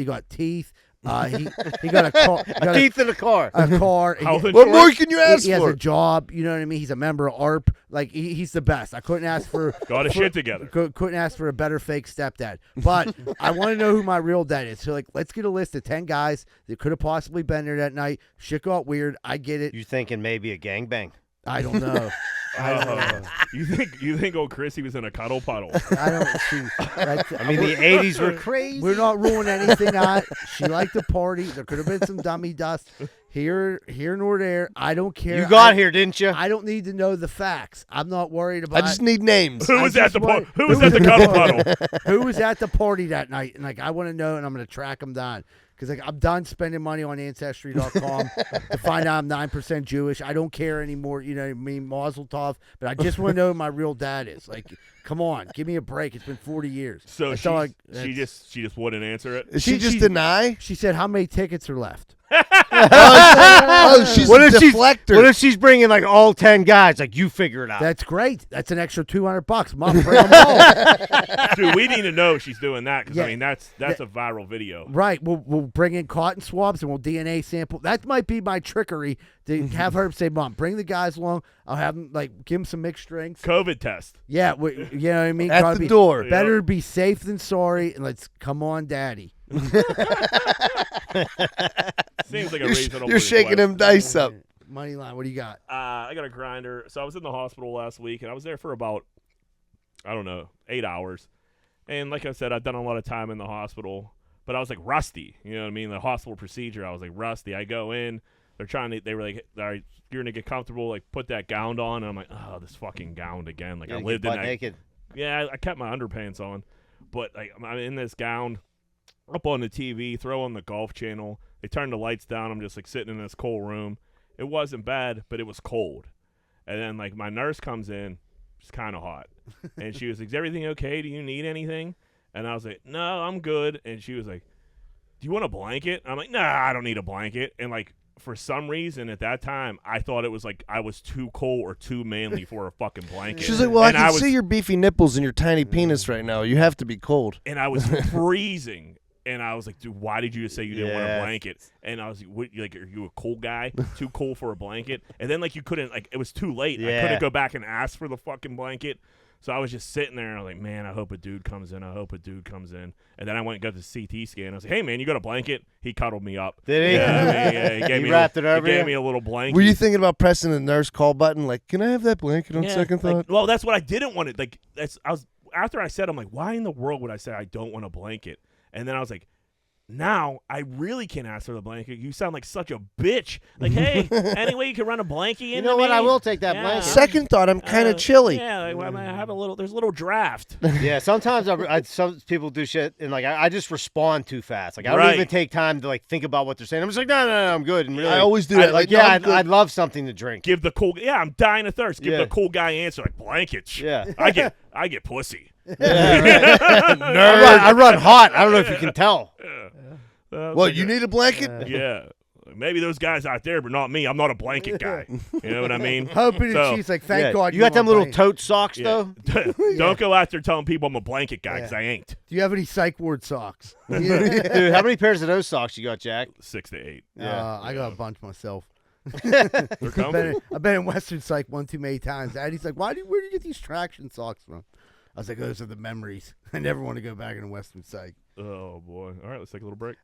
got teeth. He got a car. Teeth in a car. A car. What more can you ask He has for? a job. You know what I mean? He's a member of ARP. Like he's the best. I couldn't ask for Got his shit together. Couldn't ask for a better fake stepdad. But I want to know who my real dad is. So like, let's get a list of 10 guys that could have possibly been there that night. Shit got weird. I get it. You thinking maybe a gangbang? I don't know. You think old Chrissy was in a cuddle puddle? I don't see. I mean, the 80s were crazy. We're not ruling anything out. She liked to party. There could have been some dummy dust here nor there. I don't care. You got here, didn't you? I don't need to know the facts. I'm not worried about. I just need names. Who was at the want- Who was at the cuddle puddle? Who was at the party that night? And like, I want to know, and I'm going to track them down. Because like, I'm done spending money on Ancestry.com to find out I'm 9% Jewish. I don't care anymore. You know what I mean? Mazel tov. But I just want to know who my real dad is. Like, come on. Give me a break. It's been 40 years. So That's all I- she just wouldn't answer it. Is she just deny? She said, how many tickets are left? She's What a if deflector. What if she's bringing like all 10 guys? Like, you figure it out. That's great. That's an extra $200. Mom, bring them all. Dude, we need to know if she's doing that because Yeah. I mean that's a viral video. Right. We'll bring in cotton swabs and we'll DNA sample. That might be my trickery to have her say, Mom, bring the guys along. I'll have them, like, give them some mixed drinks. COVID test. Yeah. You know what I mean? At Gotta the be- door. Better be safe than sorry. And let's come on, Daddy. Seems like a You're reasonable. shaking them dice up. Moneyline, what do you got? I got a grinder. So I was in the hospital last week, and I was there for about, I don't know, 8 hours. And like I said, I've done a lot of time in the hospital, but I was like rusty. You know what I mean? The hospital procedure, I was like rusty. I go in, They were like, all right, you're gonna get comfortable, like put that gown on. And I'm like, oh, this fucking gown again. Like I lived in that. Naked. Yeah, I kept my underpants on, but like I'm in this gown, up on the TV, throw on the Golf Channel. They turn the lights down. I'm just like sitting in this cold room. It wasn't bad, but it was cold. And then like my nurse comes in, it's kind of hot, and she was like, "Is everything okay? Do you need anything?" And I was like, "No, I'm good." And she was like, "Do you want a blanket?" I'm like, "Nah, I don't need a blanket." And like for some reason at that time, I thought it was like I was too cold or too manly for a fucking blanket. She's like, "Well, I can see your beefy nipples and your tiny penis right now. You have to be cold." And I was freezing. And I was like, dude, why did you just say you didn't want a blanket? And I was like, what, like, are you a cold guy? Too cold for a blanket? And then, like, you couldn't, like, it was too late. I couldn't go back and ask for the fucking blanket. So I was just sitting there, and I was like, man, I hope a dude comes in. I hope a dude comes in. And then I went and got the CT scan. I was like, hey, man, you got a blanket? He cuddled me up. Did he? Yeah, he gave he wrapped it over He gave me a little blanket. Were you thinking about pressing the nurse call button? Like, can I have that blanket on second thought? Like, well, that's what I didn't want it. Like, after I said, I'm like, why in the world would I say I don't want a blanket? And then I was like, now I really can't ask for the blanket. You sound like such a bitch. Like, hey, anyway, you can run a blanket in. You know what? I will take that blanket. Second thought, I'm kind of chilly. Yeah, like, I have there's a little draft. Yeah, sometimes some people do shit and like I just respond too fast. Like I don't even take time to like think about what they're saying. I'm just like, no, I'm good. And really, I always do that. Like, I'd love something to drink. Give the cool. Yeah, I'm dying of thirst. Give the cool guy answer like blankets. Yeah, I get pussy. Yeah, I run hot. I don't know if you can tell. Well, you need a blanket? Yeah. Maybe those guys out there, but not me. I'm not a blanket guy. You know what I mean? Hoping she's like, thank God. You got them little tote socks, though? Don't go out there telling people I'm a blanket guy, because I ain't. Do you have any psych ward socks? Dude, how many pairs of those socks you got, Jack? 6 to 8. I got a bunch myself. They're comfy. I've been in Western Psych one too many times. Daddy's like, where do you get these traction socks from? I was like, those are the memories. I never want to go back into Western Psych. Oh, boy. All right, let's take a little break.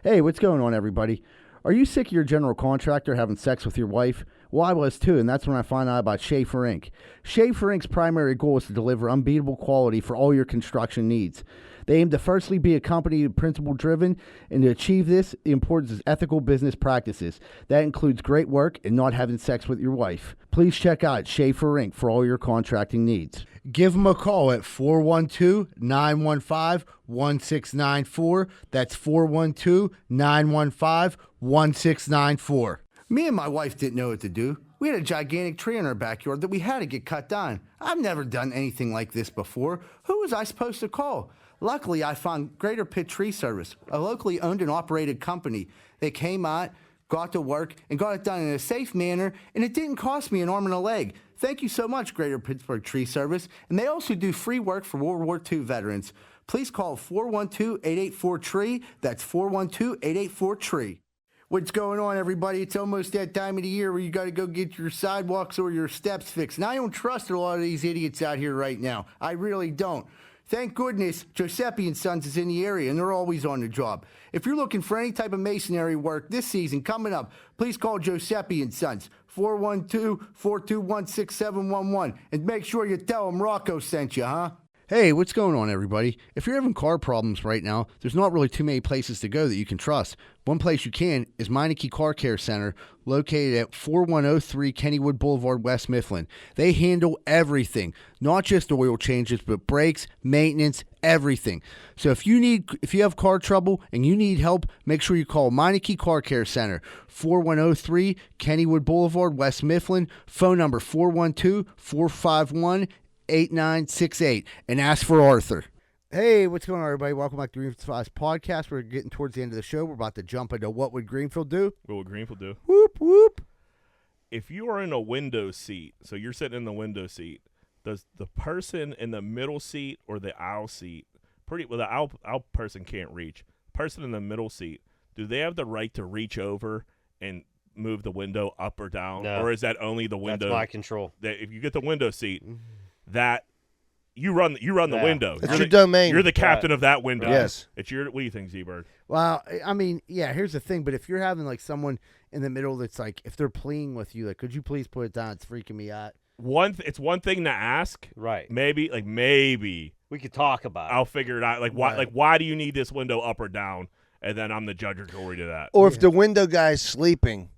Hey, what's going on, everybody? Are you sick of your general contractor having sex with your wife? Well, I was too, and that's when I found out about Schefter Inc. Schefter Inc.'s primary goal is to deliver unbeatable quality for all your construction needs. They aim to firstly be a company principle-driven, and to achieve this, the importance is ethical business practices. That includes great work and not having sex with your wife. Please check out Schefter Inc. for all your contracting needs. Give them a call at 412-915-1694. That's 412-915-1694. Me and my wife didn't know what to do. We had a gigantic tree in our backyard that we had to get cut down. I've never done anything like this before. Who was I supposed to call? Luckily, I found Greater Pitt Tree Service, a locally owned and operated company. They came out, got to work, and got it done in a safe manner, and it didn't cost me an arm and a leg. Thank you so much, Greater Pittsburgh Tree Service. And they also do free work for World War II veterans. Please call 412-884-TREE. That's 412-884-TREE. What's going on, everybody? It's almost that time of the year where you got to go get your sidewalks or your steps fixed. And I don't trust a lot of these idiots out here right now. I really don't. Thank goodness Giuseppe & Sons is in the area, and they're always on the job. If you're looking for any type of masonry work this season coming up, please call Giuseppe & Sons, 412-421-6711, and make sure you tell them Rocco sent you, huh? Hey, what's going on, everybody? If you're having car problems right now, there's not really too many places to go that you can trust. One place you can is Meineke Car Care Center, located at 4103 Kennywood Boulevard, West Mifflin. They handle everything, not just oil changes, but brakes, maintenance, everything. So if you have car trouble and you need help, make sure you call Meineke Car Care Center, 4103 Kennywood Boulevard, West Mifflin. Phone number 412-451-8968, and ask for Arthur. Hey, what's going on, everybody? Welcome back to Greenfield's podcast. We're getting towards the end of the show. We're about to jump into What Would Greenfield Do? What would Greenfield do? Whoop, whoop. If you are in a window seat, so you're sitting in the window seat, does the person in the middle seat or the aisle seat, the aisle person can't reach, person in the middle seat, do they have the right to reach over and move the window up or down? No. Or is that only the window? That's my control. That if you get the window seat, that you run the window. It's your domain. You're the captain of that window. Yes. It's your. What do you think, Z-Bird? Well, I mean, yeah, here's the thing. But if you're having like someone in the middle that's like, if they're pleading with you, like, could you please put it down? It's freaking me out. It's one thing to ask. Right. Maybe We could talk about it. I'll figure it out. Like why? Right. Like why do you need this window up or down? And then I'm the judge or jury to that. Or if the window guy's sleeping,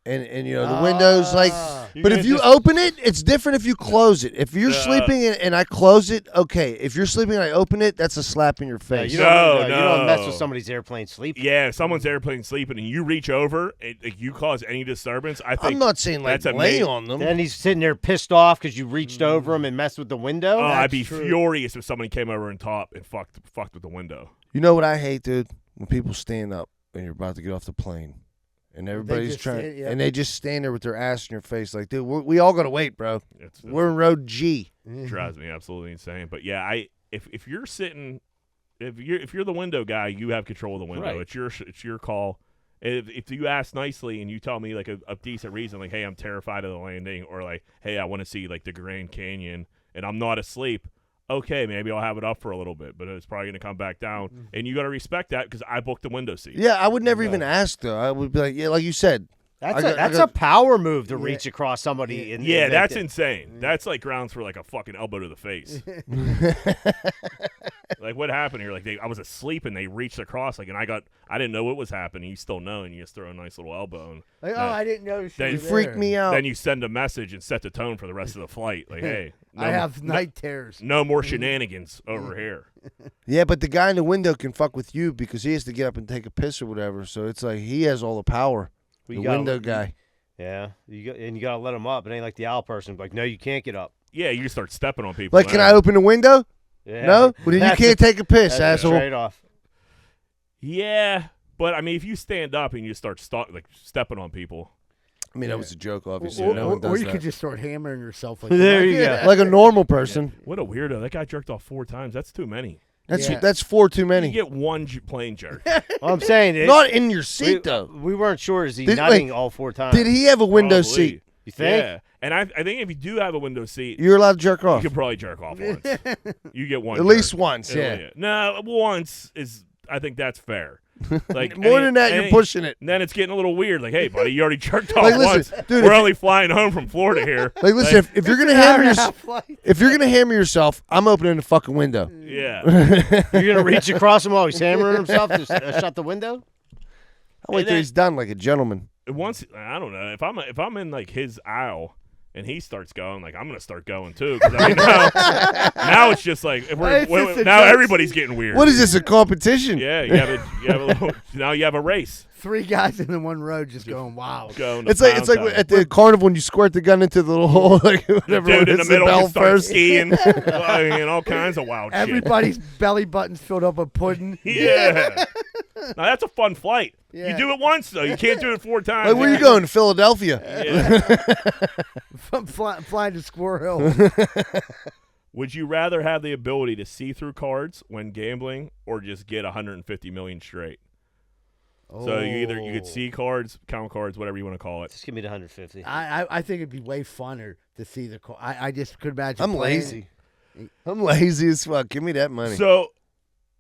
and you know the window's like. But if you open it, it's different if you close it. If you're sleeping and I close it, okay. If you're sleeping and I open it, that's a slap in your face. You don't mess with somebody's airplane sleeping. Yeah, if someone's airplane sleeping and you reach over and you cause any disturbance, I think I'm not saying like lay on them. Then he's sitting there pissed off because you reached over him and messed with the window. Oh, I'd be furious if somebody came over and top and fucked with the window. You know what I hate, dude? When people stand up and you're about to get off the plane. And everybody's trying, and they just stand there with their ass in your face, like, dude, we all gotta wait, bro. We're in road G. Drives me absolutely insane. But yeah, if you're sitting, if you're the window guy, you have control of the window. Right. It's your call. If you ask nicely and you tell me like a decent reason, like, hey, I'm terrified of the landing, or like, hey, I want to see like the Grand Canyon, and I'm not asleep. Okay, maybe I'll have it up for a little bit, but it's probably going to come back down. And you got to respect that because I booked the window seat. Yeah, I would never even ask, though. I would be like, yeah, like you said. That's a power move to reach across somebody. Yeah, that's insane. That's like grounds for like a fucking elbow to the face. Like what happened here? Like I was asleep and they reached across. Like, and I didn't know what was happening. You still know, and you just throw a nice little elbow. And like, I didn't know. Then you freaked me out. Then you send a message and set the tone for the rest of the flight. Like, hey, I have night terrors. No more shenanigans over here. Yeah, but the guy in the window can fuck with you because he has to get up and take a piss or whatever. So it's like he has all the power. The window guy. Yeah, you got to let him up. It ain't like the owl person. Like, no, you can't get up. Yeah, you just start stepping on people. Like, can I open the window? Yeah. No? Well, then you can't take a piss, that's asshole. Straight off. Yeah, but I mean, if you stand up and you start stepping on people. I mean, that was a joke, obviously. Or you could just start hammering yourself. Like there you go. Like a normal person. What a weirdo. That guy jerked off 4 times. That's too many. That's 4 too many. You get one plane jerk. Well, I'm saying not in your seat though. We weren't sure. Is he nutting all 4 times? Did he have a window seat? You think? Yeah. And I think if you do have a window seat, you're allowed to jerk off. You can probably jerk off once. You get one. At least once, yeah. No, once is. I think that's fair. Like more than that, you're pushing it. And then it's getting a little weird. Like, hey, buddy, you already jerked off like, once. Listen, dude, we're only flying home from Florida here. Like, listen, if you're gonna hammer yourself, I'm opening the fucking window. Yeah. You're gonna reach across him while he's hammering himself to shut the window. I'll wait till he's done, like a gentleman. Once I don't know if I'm in like his aisle. And he starts going, like, I'm going to start going, too. Because, I mean, now it's just like, now everybody's getting weird. What is this, a competition? Yeah, you have a little, now you have a race. 3 guys in the one row just going, wow. It's like at the carnival when you squirt the gun into the little hole, like whatever. Dude in the middle bell can start skiing. And all kinds of wild shit. Everybody's belly button's filled up with pudding. Yeah. Now, that's a fun flight. Yeah. You do it once, though. You can't do it 4 times. Like, where are you going? To Philadelphia. Yeah. Flying to Squirrel Hill. Would you rather have the ability to see through cards when gambling or just get 150 million straight? So you could see cards, count cards, whatever you want to call it. Just give me the 150. I think it'd be way funner to see the card. I just could imagine. I'm lazy. I'm lazy as fuck. Give me that money. So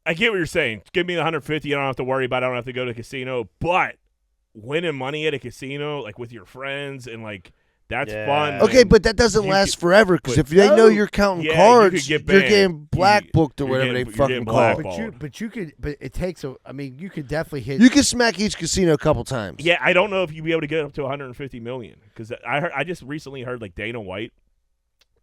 I get what you're saying. Give me the 150. I don't have to worry about it. I don't have to go to a casino. But winning money at a casino, like with your friends, and like that's fun. Okay, but that doesn't last forever because if they know you're counting cards, you're getting black booked or whatever they fucking call it. But you could. But it takes a. I mean, you could definitely hit. You can smack each casino a couple times. Yeah, I don't know if you'd be able to get up to 150 million because I just recently heard like Dana White.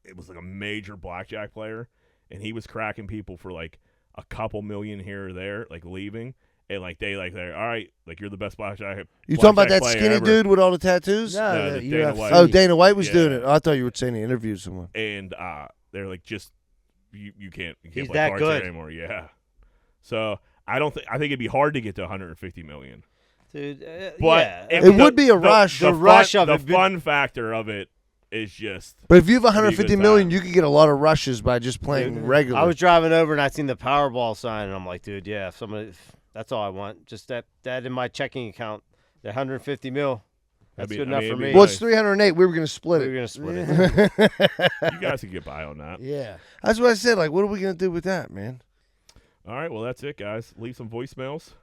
It was like a major blackjack player, and he was cracking people for like a couple million here or there, like leaving. And like they're all right, like you're the best blackjack. You talking about that skinny dude with all the tattoos? No, Dana White. Oh, Dana White was doing it. Oh, I thought you were saying he interviewed someone. And they're like, just you can't He's play that cards good anymore. Yeah. So I think it'd be hard to get to 150 million. Dude, but it would be a rush. The rush of the fun factor of it is just. But if you have 150 million, you could get a lot of rushes by just playing regular. I was driving over and I seen the Powerball sign, and I'm like, dude, yeah, if somebody. That's all I want. Just that in my checking account, the 150 mil. That's good enough for me. Well, it's 308. We were going to split it. We were going to split it. You guys can get by on that. Yeah. That's what I said. Like, what are we going to do with that, man? All right. Well, that's it, guys. Leave some voicemails.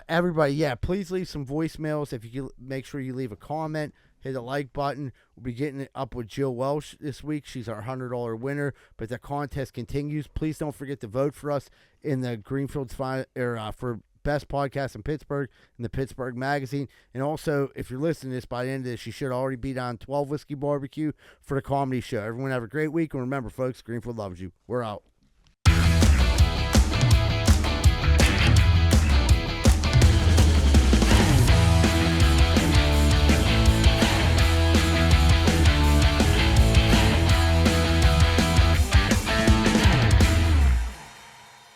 Everybody, please leave some voicemails. If you can, make sure you leave a comment, hit the like button. We'll be getting it up with Jill Welsh this week. She's our $100 winner. But the contest continues. Please don't forget to vote for us in the Greenfield's for Best Podcast in Pittsburgh in the Pittsburgh Magazine. And also, if you're listening to this by the end of this, you should already be on 12 Whiskey Barbecue for the comedy show. Everyone have a great week. And remember, folks, Greenfield loves you. We're out.